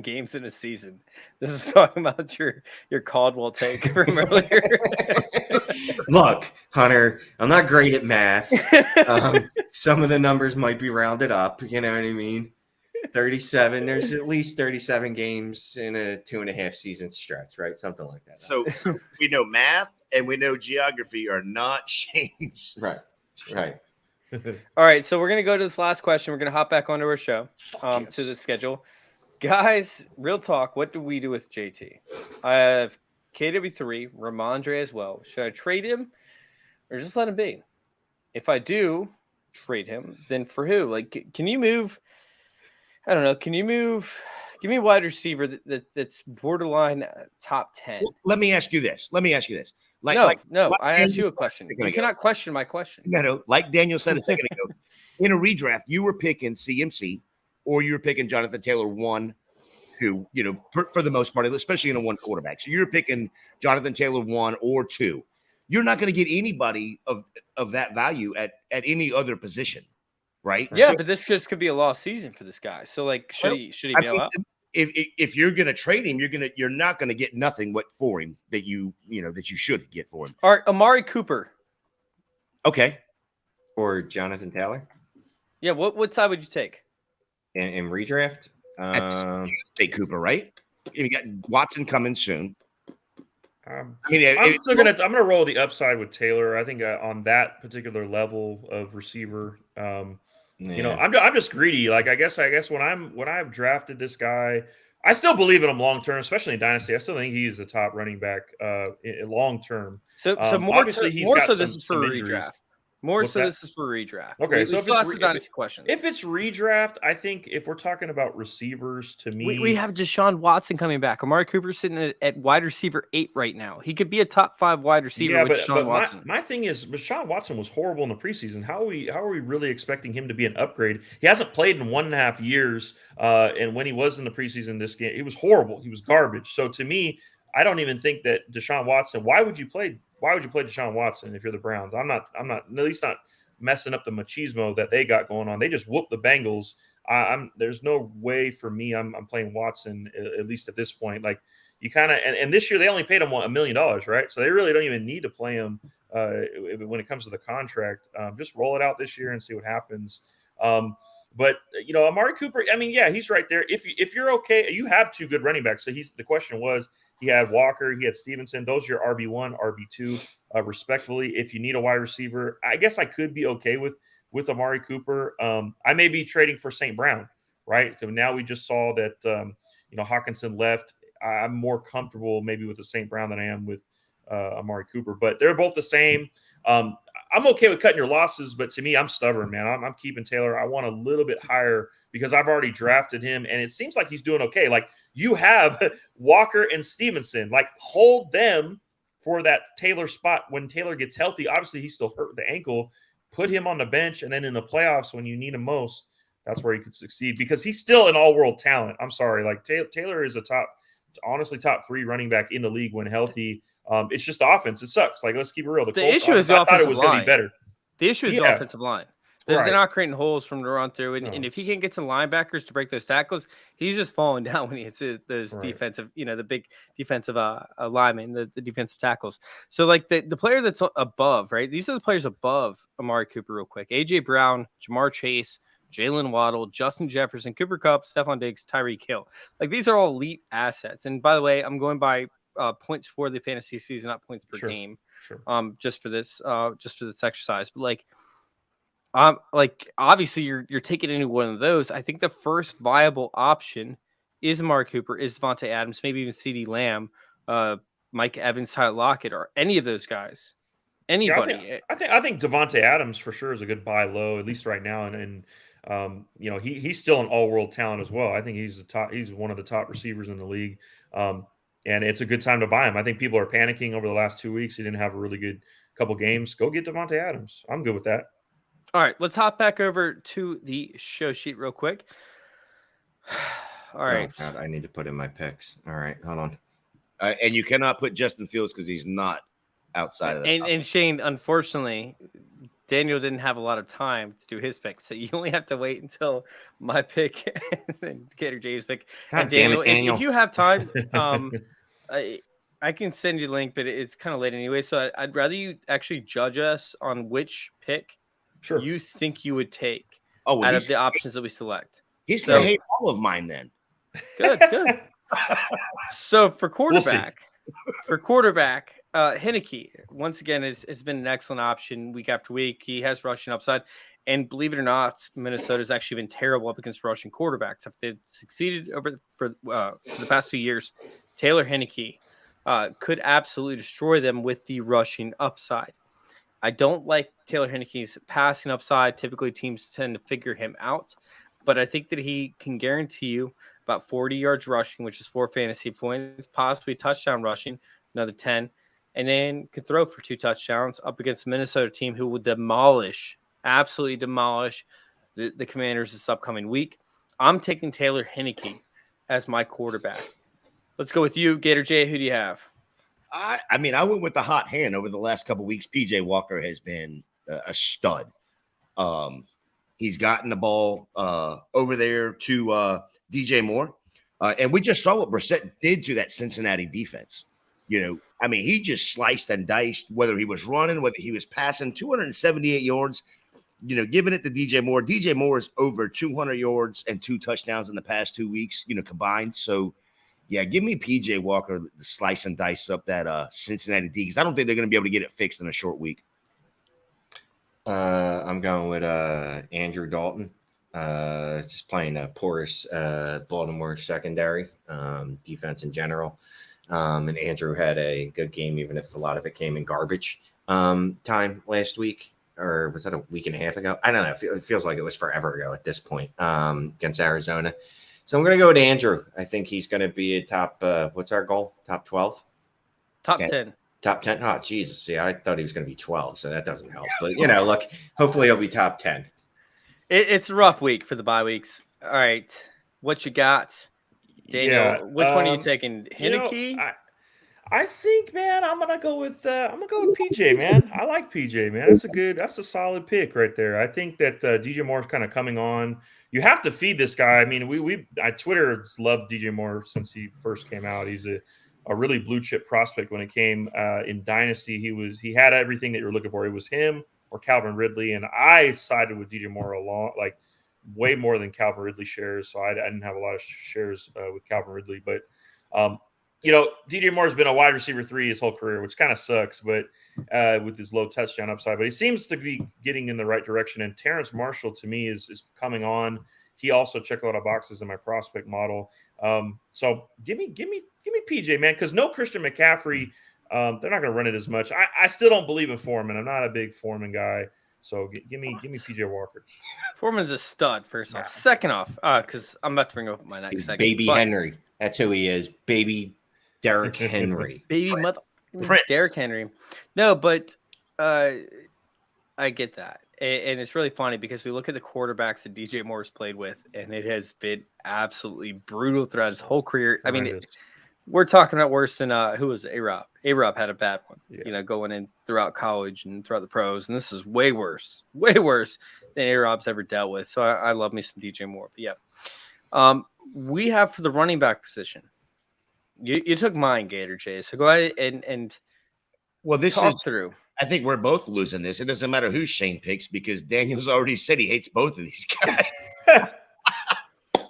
games in a season? This is talking about your Caldwell take from earlier. Look, Hunter, I'm not great at math. Some of the numbers might be rounded up. You know what I mean? 37. There's at least 37 games in a 2.5 season stretch, right? Something like that. So we know math and we know geography are not Shane's. Right. All right, so we're gonna go to this last question. We're gonna hop back onto our show, to the schedule, guys. Real talk. What do we do with JT? I have KW3, Ramondre as well. Should I trade him or just let him be? If I do trade him, then for who? Like, can you move? I don't know. Can you move? Give me a wide receiver that's borderline top 10. Well, let me ask you this. I asked you a question. You cannot question my question. No. Like Daniel said a second ago, in a redraft, you were picking CMC or you were picking Jonathan Taylor 1, 2, for the most part, especially in a one quarterback. So you're picking Jonathan Taylor 1 or 2. You're not going to get anybody of that value at any other position. Right. Yeah, but this just could be a lost season for this guy. So, like, should he bail out? If you're going to trade him, you're not going to get nothing for him that you should get for him. All right, Amari Cooper. Okay. Or Jonathan Taylor. Yeah. What side would you take? In redraft, take Cooper, right? You got Watson coming soon. I'm gonna roll the upside with Taylor. I think on that particular level of receiver, I'm just greedy. Like I guess when I've drafted this guy, I still believe in him long term, especially in Dynasty. I still think he's the top running back long term. So obviously this is for redraft. This is for redraft. Okay, so if it's redraft, I think if we're talking about receivers, to me, we have Deshaun Watson coming back. Amari Cooper's sitting at wide receiver 8 right now. He could be a top 5 wide receiver with Deshaun Watson. My thing is, Deshaun Watson was horrible in the preseason. How are we really expecting him to be an upgrade? He hasn't played in 1.5 years, and when he was in the preseason this game, he was horrible. He was garbage. So to me, I don't even think that Deshaun Watson. Why would you play Deshaun Watson if you're the Browns? I'm not at least not messing up the machismo that they got going on. They just whooped the Bengals. There's no way for me. I'm playing Watson at least at this point. Like you kind of and this year they only paid him $1 million, right? So they really don't even need to play him when it comes to the contract. Just roll it out this year and see what happens. But Amari Cooper, I mean, yeah, he's right there. If you're okay, you have 2 good running backs. So the question was, he had Walker, he had Stevenson. Those are your RB1, RB2, respectively. If you need a wide receiver, I guess I could be okay with Amari Cooper. I may be trading for St. Brown, right? So now we just saw that Hockenson left. I'm more comfortable maybe with the St. Brown than I am with Amari Cooper, but they're both the same. I'm okay with cutting your losses, but to me, I'm stubborn, man. I'm keeping Taylor. I want a little bit higher because I've already drafted him, and it seems like he's doing okay. Like you have Walker and Stevenson, like hold them for that Taylor spot when Taylor gets healthy. Obviously, he's still hurt with the ankle. Put him on the bench, and then in the playoffs when you need him most, that's where he could succeed because he's still an all-world talent. I'm sorry, like Taylor is a top 3 running back in the league when healthy. It's just the offense. It sucks. Like, let's keep it real. The issue is the offensive line. I thought it was going to be better. The issue is the offensive line. They're not creating holes from the run through. And if he can't get some linebackers to break those tackles, he's just falling down when he hits those defensive, the big defensive linemen, the defensive tackles. So, like, the player that's above, right? These are the players above Amari Cooper real quick. A.J. Brown, Jamar Chase, Jalen Waddle, Justin Jefferson, Cooper Kupp, Stephon Diggs, Tyreek Hill. Like, these are all elite assets. And by the way, I'm going by points for the fantasy season, not points per game. Sure. Just for this exercise. But obviously you're taking any one of those. I think the first viable option is Amari Cooper, is Devontae Adams, maybe even CeeDee Lamb, Mike Evans, Tyler Lockett, or any of those guys. Anybody. Yeah, I think Devontae Adams for sure is a good buy low, at least right now. And he's still an all-world talent as well. I think he's one of the top receivers in the league. And it's a good time to buy him. I think people are panicking over the last 2 weeks. He didn't have a really good couple games. Go get Devontae Adams. I'm good with that. All right, let's hop back over to the show sheet real quick. All right. Oh, God, I need to put in my picks. All right, hold on. And you cannot put Justin Fields because he's not outside of that. And Shane, unfortunately, Daniel didn't have a lot of time to do his pick, so you only have to wait until my pick and then Gator J's pick. God and damn Daniel, it, Daniel. If you have time, I can send you the link, but it's kind of late anyway. So I'd rather you actually judge us on which pick you think you would take out of the options that we select. He's going to hate all of mine then. Good. So for quarterback, Heineke, once again, has been an excellent option week after week. He has rushing upside. And believe it or not, Minnesota's actually been terrible up against rushing quarterbacks. If they've succeeded for the past 2 years, Taylor Heineke could absolutely destroy them with the rushing upside. I don't like Taylor Heineke's passing upside. Typically, teams tend to figure him out. But I think that he can guarantee you about 40 yards rushing, which is 4 fantasy points, possibly touchdown rushing, another 10, and then could throw for 2 touchdowns up against the Minnesota team who will absolutely demolish the Commanders this upcoming week. I'm taking Taylor Heineke as my quarterback. Let's go with you, Gator J. Who do you have? I mean, I went with the hot hand over the last couple of weeks. PJ Walker has been a stud. He's gotten the ball over there to DJ Moore. And we just saw what Brissett did to that Cincinnati defense. I mean, he just sliced and diced, whether he was running, whether he was passing, 278 yards, giving it to DJ Moore. DJ Moore is over 200 yards and 2 touchdowns in the past 2 weeks, combined. So, yeah, give me PJ Walker to slice and dice up that Cincinnati D, because I don't think they're going to be able to get it fixed in a short week. I'm going with Andrew Dalton. Just playing a porous Baltimore secondary, defense in general. And Andrew had a good game, even if a lot of it came in garbage time last week. Or was that a week and a half ago? I don't know. It feels like it was forever ago at this point against Arizona. So I'm going to go with Andrew. I think he's going to be a top, what's our goal? Top 12? Top 10. Top 10. Oh, Jesus. See, I thought he was going to be 12, so that doesn't help. But, look, hopefully he'll be top 10. It's a rough week for the bye weeks. All right. What you got, Daniel? Which one are you taking? Heineke? I think, man, I'm gonna go with PJ, man. I like PJ, man. That's a solid pick right there. I think that DJ Moore's kind of coming on. You have to feed this guy. I mean, Twitter's loved DJ Moore since he first came out. He's a really blue chip prospect when it came in Dynasty. He had everything that you're looking for. It was him or Calvin Ridley, and I sided with DJ Moore way more than Calvin Ridley shares. So I didn't have a lot of shares with Calvin Ridley, but DJ Moore's been a wide receiver 3 his whole career, which kind of sucks, but with his low touchdown upside, but he seems to be getting in the right direction. And Terrence Marshall to me is coming on. He also checked a lot of boxes in my prospect model. So give me PJ, man, because no Christian McCaffrey. They're not going to run it as much. I still don't believe in Foreman. I'm not a big Foreman guy. So give me PJ Walker. Foreman's a stud, first off. Second off, because I'm about to bring up my next segment. Baby Henry. That's who he is. Baby Derrick Henry. Baby Derrick Henry. No, but I get that. And it's really funny because we look at the quarterbacks that DJ Moore's played with, and it has been absolutely brutal throughout his whole career. I mean, we're talking about worse than who was A-Rob? A-Rob had a bad one, going in throughout college and throughout the pros. And this is way worse than A-Rob's ever dealt with. So I love me some DJ Moore. But yeah. We have for the running back position. You took mine, Gator J. So go ahead and talk through. I think we're both losing this. It doesn't matter who Shane picks because Daniel's already said he hates both of these guys.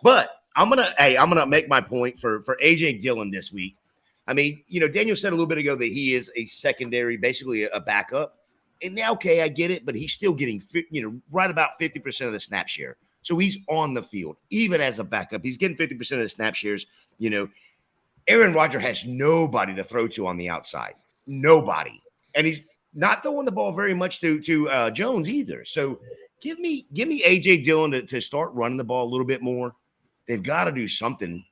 But I'm gonna make my point for AJ Dillon this week. I mean, Daniel said a little bit ago that he is a secondary, basically a backup. And now, okay, I get it, but he's still getting right about 50% of the snap share. So he's on the field, even as a backup. He's getting 50% of the snap shares. Aaron Rodgers has nobody to throw to on the outside. Nobody. And he's not throwing the ball very much to Jones either. So give me AJ Dillon to start running the ball a little bit more. They've got to do something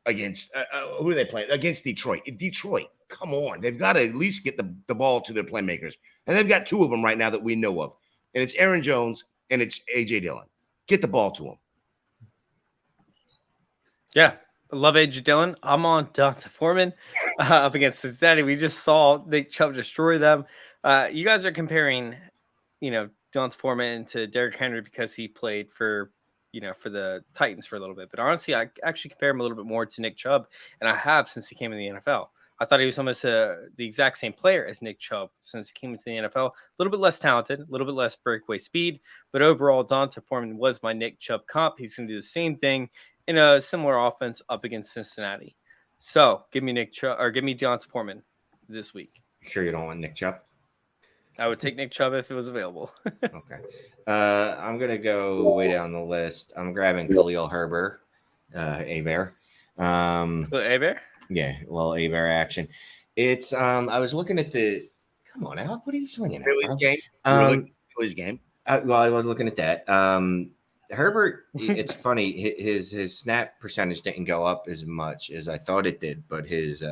against who are they playing? Against Detroit. Detroit, come on. They've got to at least get the ball to their playmakers. And they've got 2 of them right now that we know of. And it's Aaron Jones and it's AJ Dillon. Get the ball to him. Yeah. Love Age Dylan. I'm on Donta Foreman up against Cincinnati. We just saw Nick Chubb destroy them. You guys are comparing, Donta Foreman to Derrick Henry because he played for the Titans for a little bit. But honestly, I actually compare him a little bit more to Nick Chubb, and I have since he came in the NFL. I thought he was almost the exact same player as Nick Chubb since he came into the NFL. A little bit less talented, a little bit less breakaway speed, but overall, Donta Foreman was my Nick Chubb comp. He's going to do the same thing in a similar offense up against Cincinnati. So give me Nick Chubb or give me Donta Foreman this week. Sure, you don't want Nick Chubb? I would take Nick Chubb if it was available. Okay. I'm going to go way down the list. I'm grabbing Khalil Herbert, A-Bear. A-Bear? Yeah, well, A-Bear action. It's I was looking at come on, Alec, what are you swinging at? Phillies game. Phillies game. Well, I was looking at that. Herbert, it's funny. His snap percentage didn't go up as much as I thought it did, but his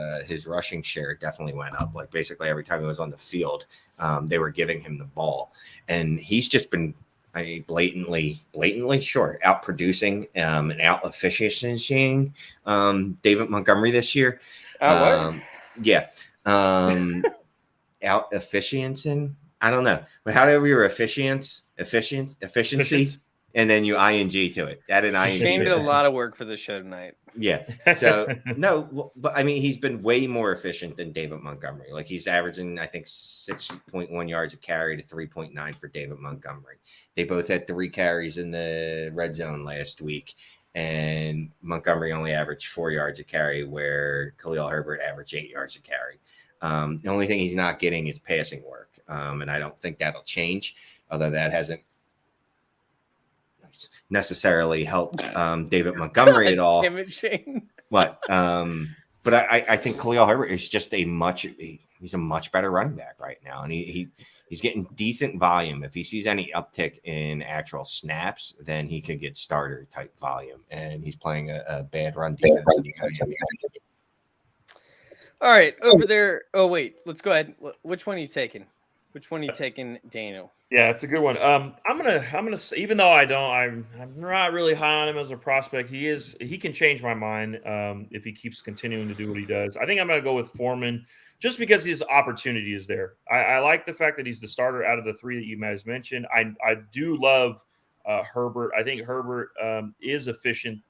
rushing share definitely went up. Like basically every time he was on the field, they were giving him the ball, and he's just been blatantly out producing and out efficiencying David Montgomery this year. Yeah, out efficiencying. I don't know, but however your efficiency. And then you ing to it. Add an ing. Shane did a lot of work for the show tonight. Yeah. So no, but I mean, he's been way more efficient than David Montgomery. Like he's averaging, I think, 6.1 yards a carry to 3.9 for David Montgomery. They both had 3 carries in the red zone last week, and Montgomery only averaged 4 yards a carry, where Khalil Herbert averaged 8 yards a carry. The only thing he's not getting is passing work, and I don't think that'll change. Although that hasn't necessarily helped David Montgomery at all. Damn it, Shane. What? But I think Khalil Herbert is just he's a much better running back right now, and he's getting decent volume. If he sees any uptick in actual snaps, then he could get starter type volume, and he's playing a bad run defense. All right, over there. Oh wait, let's go ahead. Which one are you taking? Which one are you taking, Daniel? Yeah, it's a good one. I'm gonna say, even though I'm not really high on him as a prospect, he can change my mind if he keeps continuing to do what he does. I think I'm gonna go with Foreman just because his opportunity is there. I like the fact that he's the starter out of the 3 that you guys mentioned. I do love Herbert. I think Herbert is efficient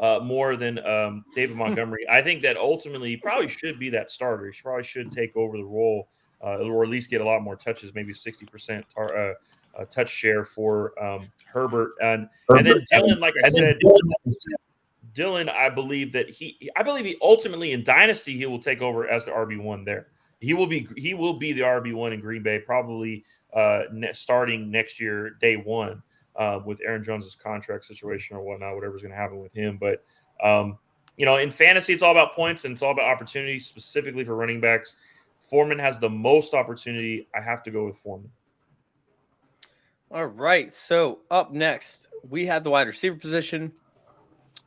more than David Montgomery. I think that ultimately he probably should be that starter. He probably should take over the role. Or at least get a lot more touches, maybe 60% touch share for Herbert. And then Dylan, like I said, Dylan, I believe he ultimately in Dynasty, he will take over as the RB1 there. He will be the RB1 in Green Bay, probably starting next year, day 1, with Aaron Jones's contract situation or whatnot, whatever's going to happen with him. But, in fantasy, it's all about points and it's all about opportunities, specifically for running backs. Foreman has the most opportunity. I have to go with Foreman. All right. So up next, we have the wide receiver position.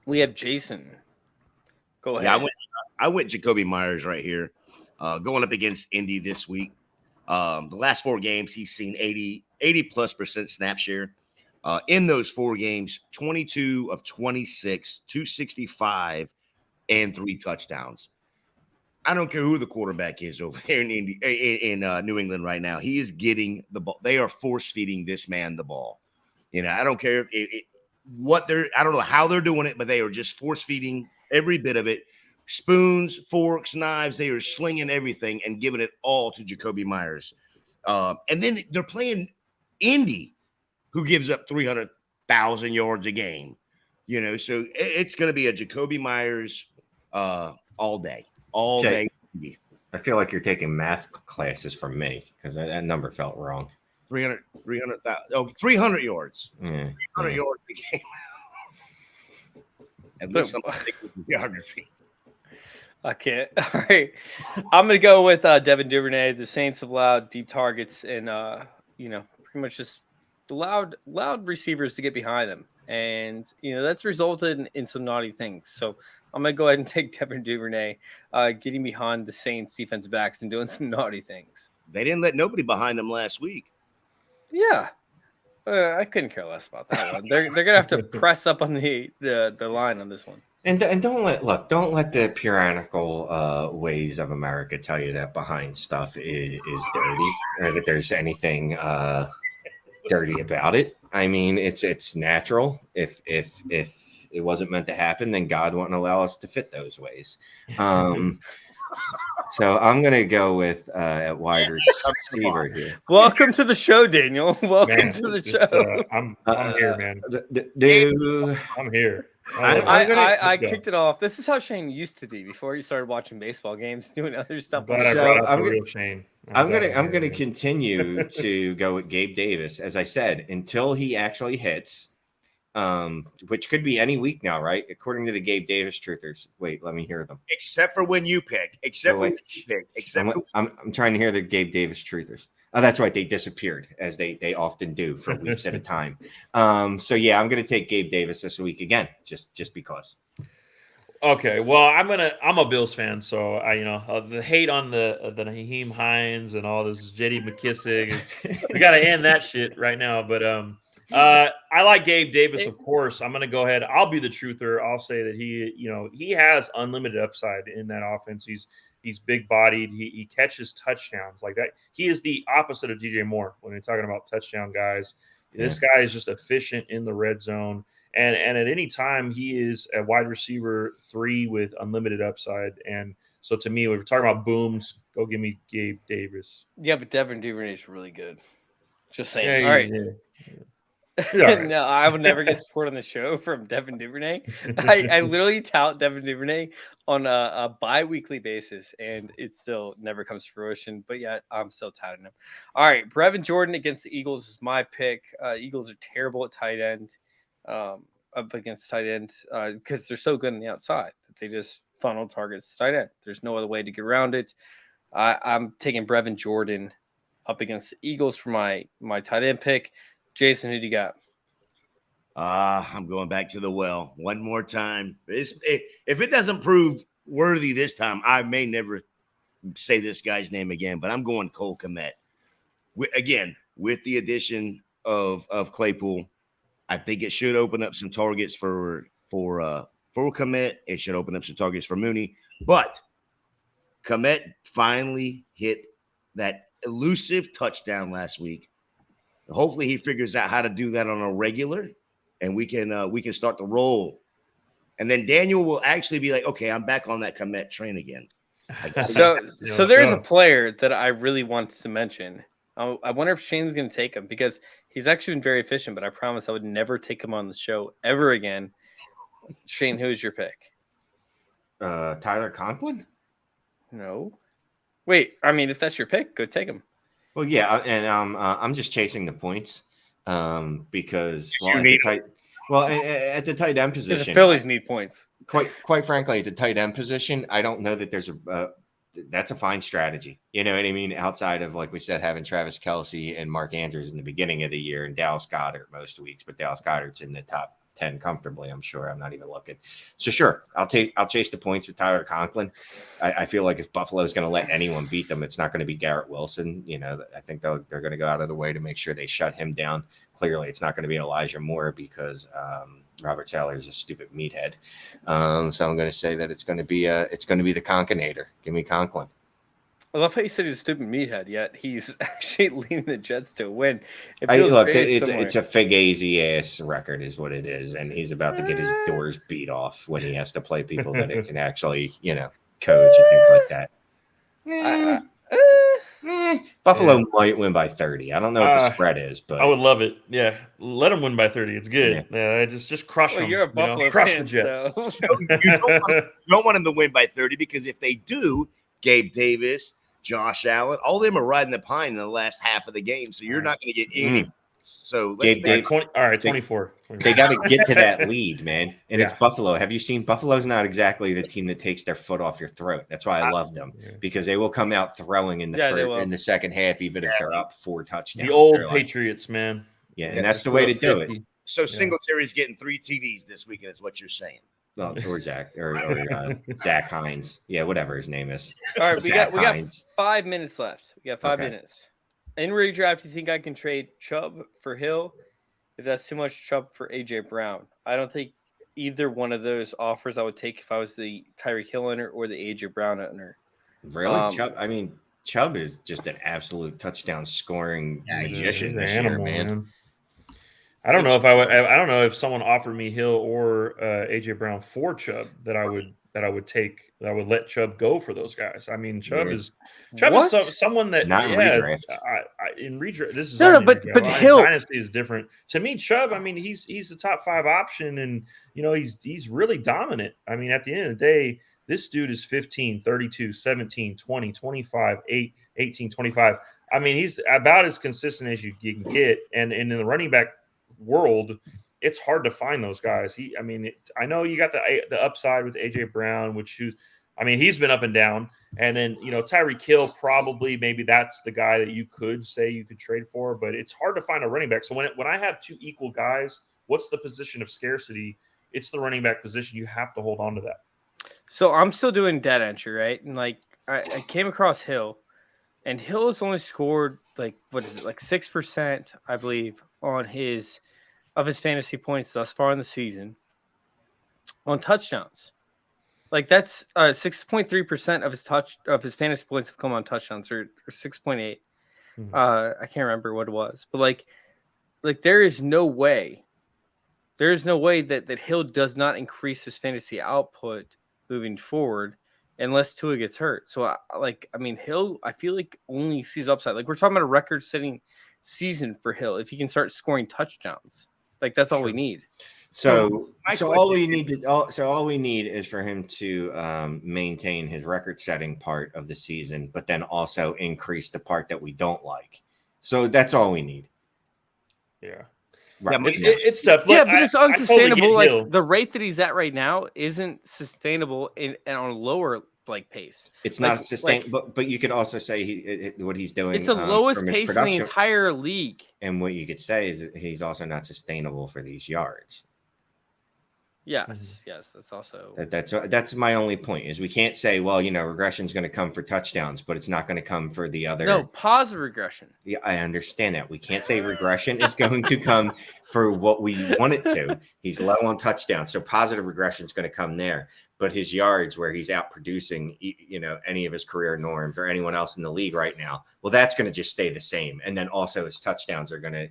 We have Jason. Go ahead. Yeah, I went Jakobi Meyers right here, going up against Indy this week. The last 4 games, he's seen 80+% snap share. In those 4 games, 22 of 26, 265, and 3 touchdowns. I don't care who the quarterback is over there in New England right now. He is getting the ball. They are force feeding this man the ball. I don't care I don't know how they're doing it, but they are just force feeding every bit of it. Spoons, forks, knives, they are slinging everything and giving it all to Jakobi Meyers. And then they're playing Indy, who gives up 300,000 yards a game. So it's going to be a Jakobi Meyers all day. All day. I feel like you're taking math classes from me because that number felt wrong. 300,000. 300 yards. 300 yards a game. At least I'm thinking geography. I can't. All right. I'm going to go with Devin Duvernay. The Saints have allowed deep targets and, pretty much just allowed receivers to get behind them. And, that's resulted in some naughty things. So I'm going to go ahead and take Devin Duvernay, getting behind the Saints defensive backs and doing some naughty things. They didn't let nobody behind them last week. Yeah. I couldn't care less about that one. They're going to have to press up on the line on this one. And don't let the puritanical ways of America tell you that behind stuff is dirty or that there's anything dirty about it. I mean, it's natural. If it wasn't meant to happen, then God wouldn't allow us to fit those ways. So I'm gonna go with at wide receiver here. Welcome to the show, Daniel. Welcome to the show. I'm here, man. I'm here. I kicked it off. This is how Shane used to be before he started watching baseball games, doing other stuff. Shane. I'm gonna continue to go with Gabe Davis, as I said, until he actually hits, which could be any week now, right? According to the Gabe Davis truthers. Wait, let me hear them. Except for when you pick. I'm trying to hear the Gabe Davis truthers. Oh, that's right. They disappeared, as they often do for weeks at a time. So yeah, I'm gonna take Gabe Davis this week again, just because. Okay, well, I'm a Bills fan, so the hate on the Naheem Hines and all this J.D. McKissick we got to end that shit right now. But I like Gabe Davis, of course. I'm gonna go ahead. I'll be the truther. I'll say that he has unlimited upside in that offense. He's big bodied. He catches touchdowns like that. He is the opposite of DJ Moore when you're talking about touchdown guys. This guy is just efficient in the red zone. And at any time, he is a wide receiver 3 with unlimited upside. And so to me, when we're talking about booms, go give me Gabe Davis. Yeah, but Devin Duvernay is really good. Just saying. Yeah, all right. Yeah. No, I would never get support on the show from Devin Duvernay. I literally tout Devin Duvernay on a bi-weekly basis, and it still never comes to fruition. But yet, I'm still touting him. All right, Brevin Jordan against the Eagles is my pick. Eagles are terrible at tight end. Up against tight end because they're so good on the outside that they just funnel targets to tight end. There's no other way to get around it. I'm taking Brevin Jordan up against the Eagles for my tight end pick. Jason, who do you got? I'm going back to the well one more time. If it doesn't prove worthy this time, I may never say this guy's name again, but I'm going Cole Kmet. Again, with the addition of Claypool, I think it should open up some targets for Kmet. It should open up some targets for Mooney. But Kmet finally hit that elusive touchdown last week. Hopefully he figures out how to do that on a regular, and we can start to roll. And then Daniel will actually be like, okay, I'm back on that Kmet train again. So there's a player that I really want to mention. I wonder if Shane's going to take him because he's actually been very efficient, but I promise I would never take him on the show ever again. Shane, who's your pick? Tyler Conklin? No. Wait, I mean, if that's your pick, go take him. Well, yeah, and I'm just chasing the points because at the tight end position, the Phillies need points. Quite frankly, at the tight end position, I don't know that there's that's a fine strategy. You know what I mean? Outside of, like we said, having Travis Kelce and Mark Andrews in the beginning of the year and Dallas Goedert most weeks, but Dallas Goedert's in the top 10 comfortably, I'm sure. I'm not even looking. So sure, I'll chase the points with Tyler Conklin. I feel like if Buffalo is going to let anyone beat them, it's not going to be Garrett Wilson. I think they're going to go out of the way to make sure they shut him down. Clearly, it's not going to be Elijah Moore because Robert Saleh is a stupid meathead. So I'm going to say that it's going to be the Conklinator. Give me Conklin. I love how you said he's a stupid meathead, yet he's actually leading the Jets to a win. It's a Fugazi ass record, is what it is, and he's about to get his doors beat off when he has to play people that it can actually, coach and things like that. Buffalo might win by 30. I don't know what the spread is, but I would love it. Yeah, let them win by 30. It's good. Yeah, just crush them. You're a Buffalo crush fan, the Jets. You don't want them to win by 30 because if they do, Gabe Davis, Josh Allen, all of them are riding the pine in the last half of the game, so you're not going to get any. So let's Gabe, 24. They got to get to that lead, man. And it's Buffalo. Have you seen Buffalo's not exactly the team that takes their foot off your throat. That's why I love them because they will come out throwing in the second half, even if they're up 4 touchdowns. The old Patriots, man. Yeah, and that's the way to do it. So Singletary's getting 3 TDs this weekend, is what you're saying. Well, or Zach Zach Hines. Yeah, whatever his name is. All right, we got 5 minutes left. We got 5 minutes. In redraft, do you think I can trade Chubb for Hill? If that's too much Chubb for AJ Brown, I don't think either one of those offers I would take if I was the Tyreek Hill owner or the AJ Brown owner. Really, Chubb? I mean, Chubb is just an absolute touchdown scoring magician this year, man. I don't know if I don't know if someone offered me Hill or AJ Brown for Chubb that I would take. That I would let Chubb go for those guys. I mean, Chubb is someone that not in redraft. In redraft, this is but Hill Dynasty is different. To me, Chubb, I mean, he's the top 5 option, and he's really dominant. I mean, at the end of the day, this dude is 15, 32, 17, 20, 25, 8, 18, 25. I mean, he's about as consistent as you can get, and in the running back world, it's hard to find those guys. I know you got the upside with AJ Brown, he's been up and down, and then Tyreek Hill probably maybe that's the guy that you could say you could trade for, but it's hard to find a running back. So when I have 2 equal guys, what's the position of scarcity? It's the running back position. You have to hold on to that. So I'm still doing dead entry, right? And I came across Hill, and Hill has only scored 6%, I believe, on his fantasy points thus far in the season on touchdowns. That's 6.3% of his fantasy points have come on touchdowns, or 6.8. I can't remember what it was, but there is no way that Hill does not increase his fantasy output moving forward unless Tua gets hurt. So Hill, I feel like only sees upside. We're talking about a record-setting season for Hill if he can start scoring touchdowns. That's all we need. So all we need is for him to maintain his record-setting part of the season, but then also increase the part that we don't like. So that's all we need. Yeah. Right. It's tough. Look, but it's unsustainable. Totally the rate that he's at right now isn't sustainable and on a lower pace. It's not sustainable, but you could also say what he's doing. It's the lowest pace in the entire league. And what you could say is that he's also not sustainable for these yards. Yes, that's also that's my only point is we can't say, well, regression is going to come for touchdowns, but it's not going to come for the other. No, positive regression. Yeah, I understand that. We can't say regression is going to come for what we want it to. He's low on touchdowns, so positive regression is going to come there. But his yards, where he's out producing, any of his career norms or anyone else in the league right now, well, that's going to just stay the same. And then also his touchdowns are going to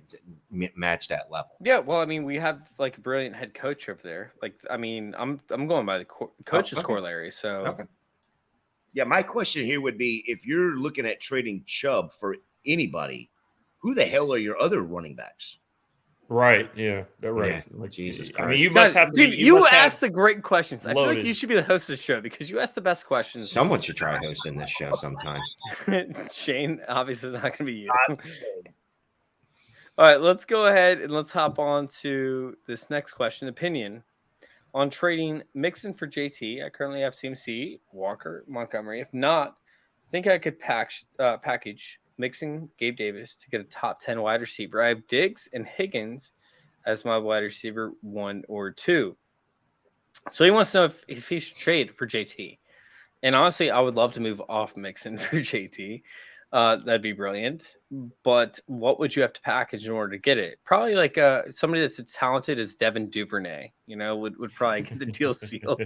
match that level. Yeah, well, we have a brilliant head coach over there. I'm going by the coach's corollary. So, okay. Yeah, my question here would be, if you're looking at trading Chubb for anybody, who the hell are your other running backs? Right. Yeah. They're right. Yeah. Jesus Christ. I mean, you must have to. Dude, you asked the great questions. I feel like loaded. you should be the host of the show because you asked the best questions. Someone should try hosting this show sometime. Shane, obviously, it's not going to be you. All right, let's go ahead and let's hop on to this next question. Opinion on trading Mixon for JT. I currently have CMC, Walker, Montgomery. If not, I think I could package Mixon, Gabe Davis to get a top 10 wide receiver. I have Diggs and Higgins as my wide receiver 1 or 2. So he wants to know if he should trade for JT. And honestly, I would love to move off Mixon for JT. That'd be brilliant. But what would you have to package in order to get it? Probably somebody that's as talented as Devin Duvernay, would probably get the deal sealed.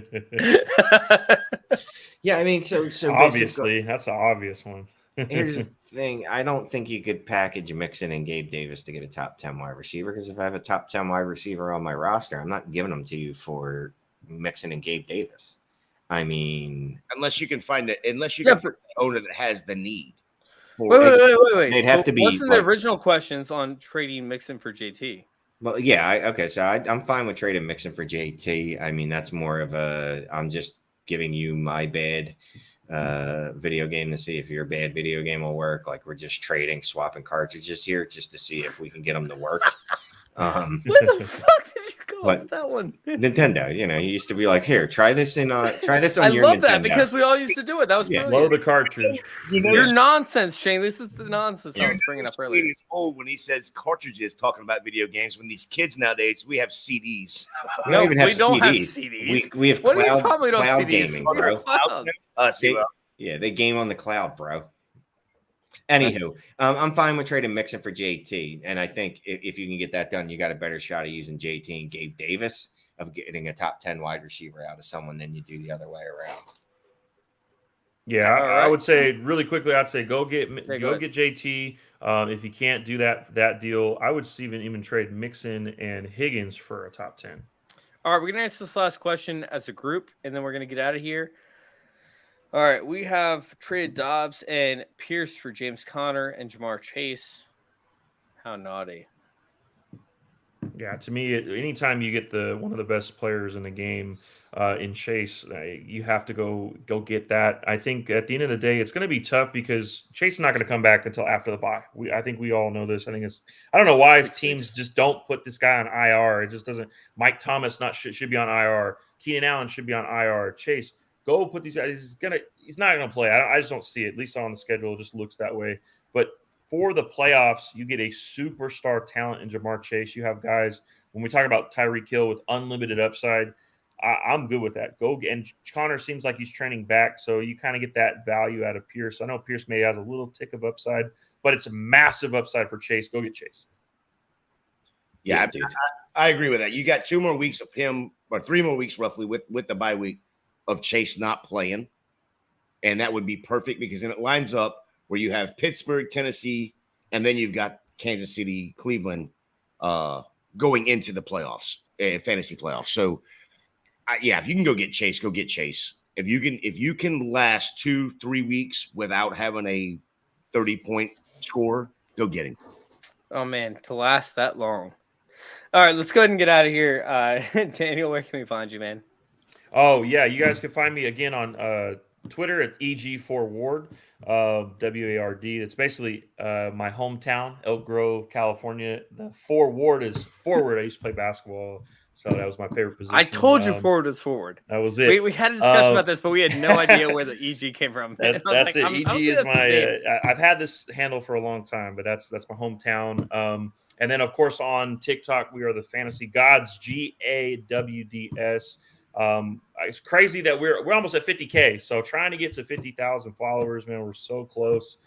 Yeah, so obviously that's an obvious one. Here's the thing. I don't think you could package Mixon and Gabe Davis to get a top 10 wide receiver, because if I have a top 10 wide receiver on my roster, I'm not giving them to you for Mixon and Gabe Davis. Unless you can find it, find an owner that has the need. Wait. They'd have to be. What's in the original questions on trading Mixon for JT? Well, yeah. So I'm fine with trading Mixon for JT. That's more of I'm just giving you my bad video game to see if your bad video game will work. We're just swapping cartridges here just to see if we can get them to work. Where the fuck did you go with that one? Nintendo, you used to be like, here, try this on your Nintendo. I love that because we all used to do it. That was brilliant. Load a cartridge. You're nonsense, Shane. This is the nonsense I was bringing up earlier. It's old when he says cartridges talking about video games. When these kids nowadays, we have CDs. We don't even have CDs. Have CDs. We have cloud gaming, bro. Yeah, they game on the cloud, bro. Anywho, I'm fine with trading Mixon for JT, and I think if you can get that done, you got a better shot of using JT and Gabe Davis. of getting a top 10 wide receiver out of someone than you do the other way around. Yeah, I would say really quickly. I'd say go get JT. If you can't do that deal, I would even trade Mixon and Higgins for a top 10. All right, we're gonna answer this last question as a group, and then we're gonna get out of here. All right, we have traded Dobbs and Pierce for James Conner and Jamar Chase. How naughty! Yeah, to me, anytime you get one of the best players in the game in Chase, you have to go get that. I think at the end of the day, it's going to be tough because Chase is not going to come back until after the bye. I think we all know this. I don't know why teams just don't put this guy on IR. It just doesn't. Mike Thomas should be on IR. Keenan Allen should be on IR. Chase, go put these guys. He's not going to play. I just don't see it. At least on the schedule, it just looks that way. But for the playoffs, you get a superstar talent in Jamar Chase. You have guys, when we talk about Tyreek Hill with unlimited upside, I'm good with that. And Connor seems like he's trending back, so you kind of get that value out of Pierce. I know Pierce maybe has a little tick of upside, but it's a massive upside for Chase. Go get Chase. Yeah, I agree with that. You got 2 more weeks of him, or 3 more weeks roughly with the bye week of Chase not playing, and that would be perfect because then it lines up where you have Pittsburgh, Tennessee, and then you've got Kansas City, Cleveland going into the playoffs, fantasy playoffs. So, if you can go get Chase, go get Chase. If you can last 2-3 weeks without having a 30-point score, go get him. Oh man, to last that long. All right, let's go ahead and get out of here. Daniel, where can we find you, man? Oh yeah, you guys can find me again on Twitter at EG4Ward, WARD. It's basically my hometown, Elk Grove, California. The 4 Ward is forward. I used to play basketball, so that was my favorite position. I told you forward was forward. That was it. We had a discussion about this, but we had no idea where the EG came from. That's it. EG is my. I've had this handle for a long time, but that's my hometown. And then of course on TikTok we are the Fantasy Gods, GAWDS. It's crazy that we're almost at 50K. So trying to get to 50,000 followers, man, we're so close.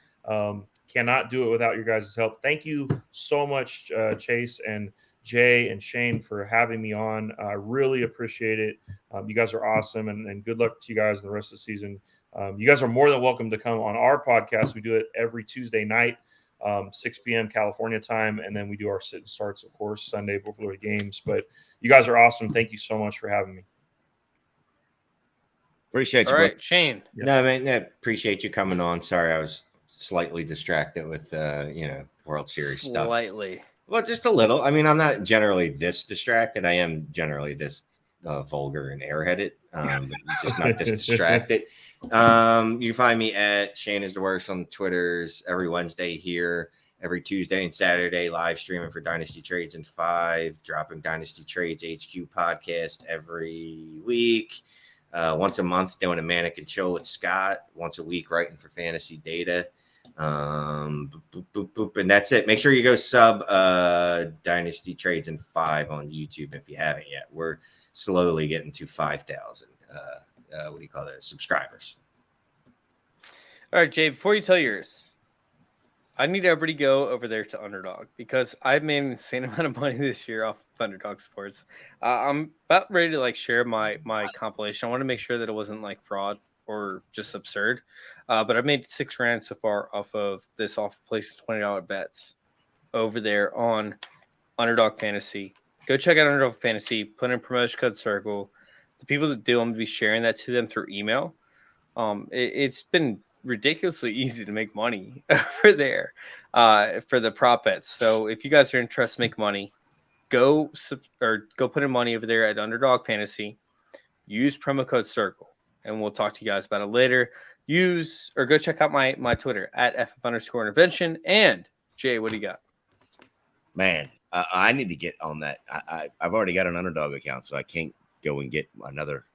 Cannot do it without your guys' help. Thank you so much, Chase and Jay and Shane, for having me on. I really appreciate it. You guys are awesome, and good luck to you guys in the rest of the season. You guys are more than welcome to come on our podcast. We do it every Tuesday night, 6 p.m. California time, and then we do our sit and starts, of course, Sunday before the games. But you guys are awesome. Thank you so much for having me. Appreciate you. All right, Shane. No, man, appreciate you coming on. Sorry, I was slightly distracted with World Series stuff. Slightly. Well, just a little. I mean, I'm not generally this distracted. I am generally this vulgar and airheaded, just not this distracted. You find me at Shane is the Worst on Twitters every Wednesday here, every Tuesday and Saturday, live streaming for Dynasty Trades in 5, dropping Dynasty Trades HQ podcast every week. Once a month doing a mannequin show with Scott, once a week writing for Fantasy Data. And that's it. Make sure you go sub Dynasty Trades in 5 on YouTube if you haven't yet. We're slowly getting to 5,000 subscribers. All right, Jay, before you tell yours, I need everybody to go over there to Underdog because I've made an insane amount of money this year off of Underdog Sports. I'm about ready to share my compilation. I want to make sure that it wasn't fraud or just absurd. But I've made $6,000 so far off of placing $20 bets over there on Underdog Fantasy. Go check out Underdog Fantasy. Put in promotion code CIRCLE. The people that do, I'm going to be sharing that to them through email. It's been ridiculously easy to make money over there for the prop bets. So if you guys are interested in make money, go put in money over there at Underdog Fantasy. Use promo code CIRCLE, and we'll talk to you guys about it later. Go check out my Twitter at @FF_intervention. And Jay, what do you got? Man, I need to get on that. I've already got an Underdog account, so I can't go and get another,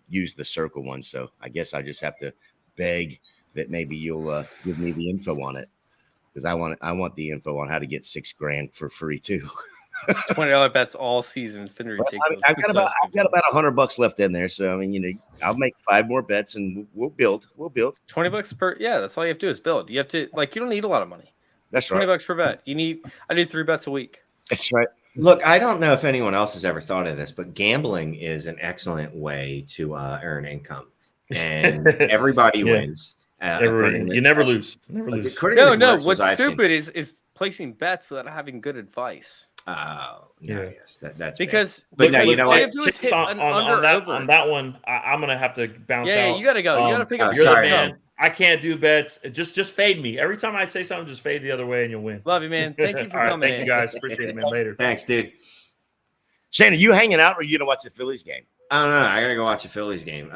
use the Circle one. So I guess I just have to beg that maybe you'll give me the info on it, because I want the info on how to get $6,000 for free too. $20 bets all season. It's been ridiculous. I've got about $100 left in there. So I mean, I'll make 5 more bets and we'll build. $20 per. Yeah, that's all you have to do is build. You have to you don't need a lot of money. That's $20 per bet. I do 3 bets a week. That's right. Look, I don't know if anyone else has ever thought of this, but gambling is an excellent way to earn income, and everybody wins. You never lose. Never lose. No. What's stupid is placing bets without having good advice. Oh, yes, that's because. But no, you know what? On that one, I'm gonna have to bounce out. Yeah, you gotta go. You gotta pick up. You're the man. I can't do bets. Just fade me. Every time I say something, just fade the other way, and you'll win. Love you, man. Thank you for coming. Thank you, guys. Appreciate it, man. Later. Thanks, dude. Shane, are you hanging out, or are you gonna watch the Phillies game? I don't know. I gotta go watch the Phillies game.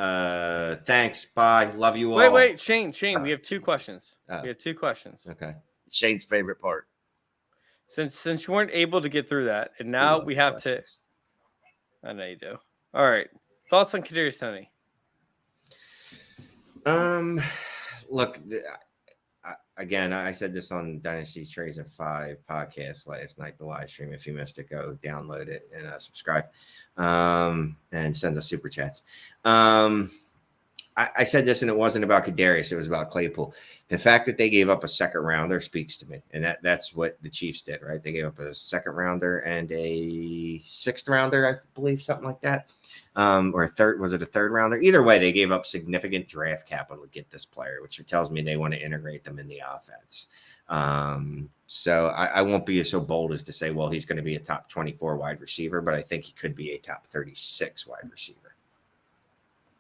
Thanks. Bye. Love you all. Wait, Shane. We have 2 questions. We have 2 questions. Okay. Shane's favorite part. Since you weren't able to get through that, and now we have questions. I know you do. All right. Thoughts on Kadarius Toney? Look, again, I said this on Dynasty Trades at 5 podcast last night, the live stream. If you missed it, go download it and subscribe, and send us super chats. I said this, and it wasn't about Kadarius; it was about Claypool. The fact that they gave up a second rounder speaks to me, and that's what the Chiefs did, right? They gave up a second rounder and a 6th rounder, I believe, something like that. Or a third, was it a 3rd rounder? Either way, they gave up significant draft capital to get this player, which tells me they want to integrate them in the offense. So I won't be so bold as to say, well, he's going to be a top 24 wide receiver, but I think he could be a top 36 wide receiver.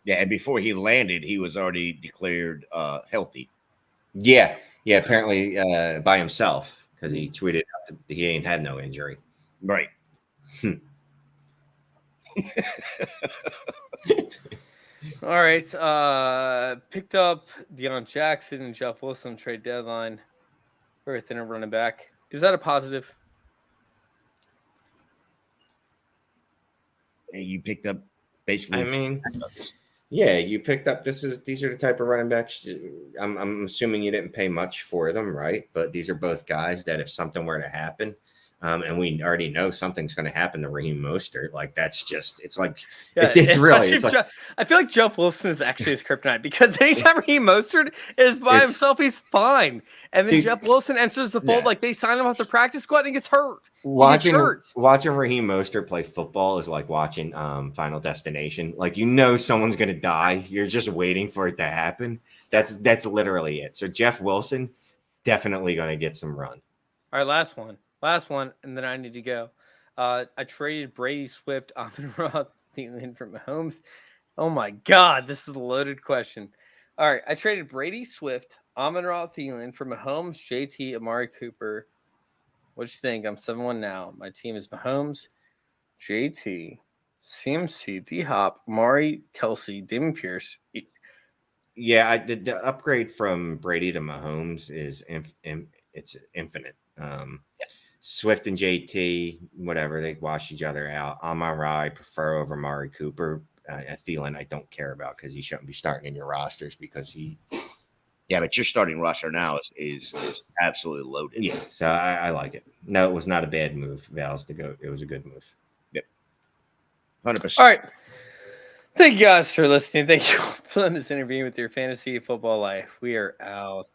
Yeah, and before he landed, he was already declared healthy. Yeah, apparently by himself, because he tweeted out that he ain't had no injury. Right. All right. Picked up Deion Jackson and Jeff Wilson trade deadline. Very thinner running back. Is that a positive? And you picked up basically. I mean, yeah, you picked up. These are the type of running backs. I'm assuming you didn't pay much for them, right? But these are both guys that if something were to happen. And we already know something's going to happen to Raheem Mostert. Like it's like it's really. It's like, I feel like Jeff Wilson is actually his kryptonite because anytime Raheem Mostert is by himself, he's fine. And then Jeff Wilson enters the fold. Like they sign him off the practice squad and he gets hurt. Watching Raheem Mostert play football is like watching Final Destination. Like someone's going to die. You're just waiting for it to happen. That's literally it. So Jeff Wilson definitely going to get some run. All right, last one, and then I need to go. I traded Brady, Swift, Amon-Ra, Thielen for Mahomes. Oh, my God. This is a loaded question. All right. I traded Brady, Swift, Amon-Ra, Thielen for Mahomes, JT, Amari Cooper. What you think? I'm 7-1 now. My team is Mahomes, JT, CMC, D-Hop, Amari, Kelsey, Damon Pierce. Yeah, the upgrade from Brady to Mahomes is it's infinite. Swift and JT, whatever, they wash each other out. Amon-Ra, I prefer over Amari Cooper. Thielen, I don't care about because he shouldn't be starting in your rosters because he. Yeah, but your starting roster now is absolutely loaded. Yeah, so I like it. No, it was not a bad move, Val's to go. It was a good move. Yep, 100%. All right. Thank you guys for listening. Thank you for letting us intervene with your fantasy football life. We are out.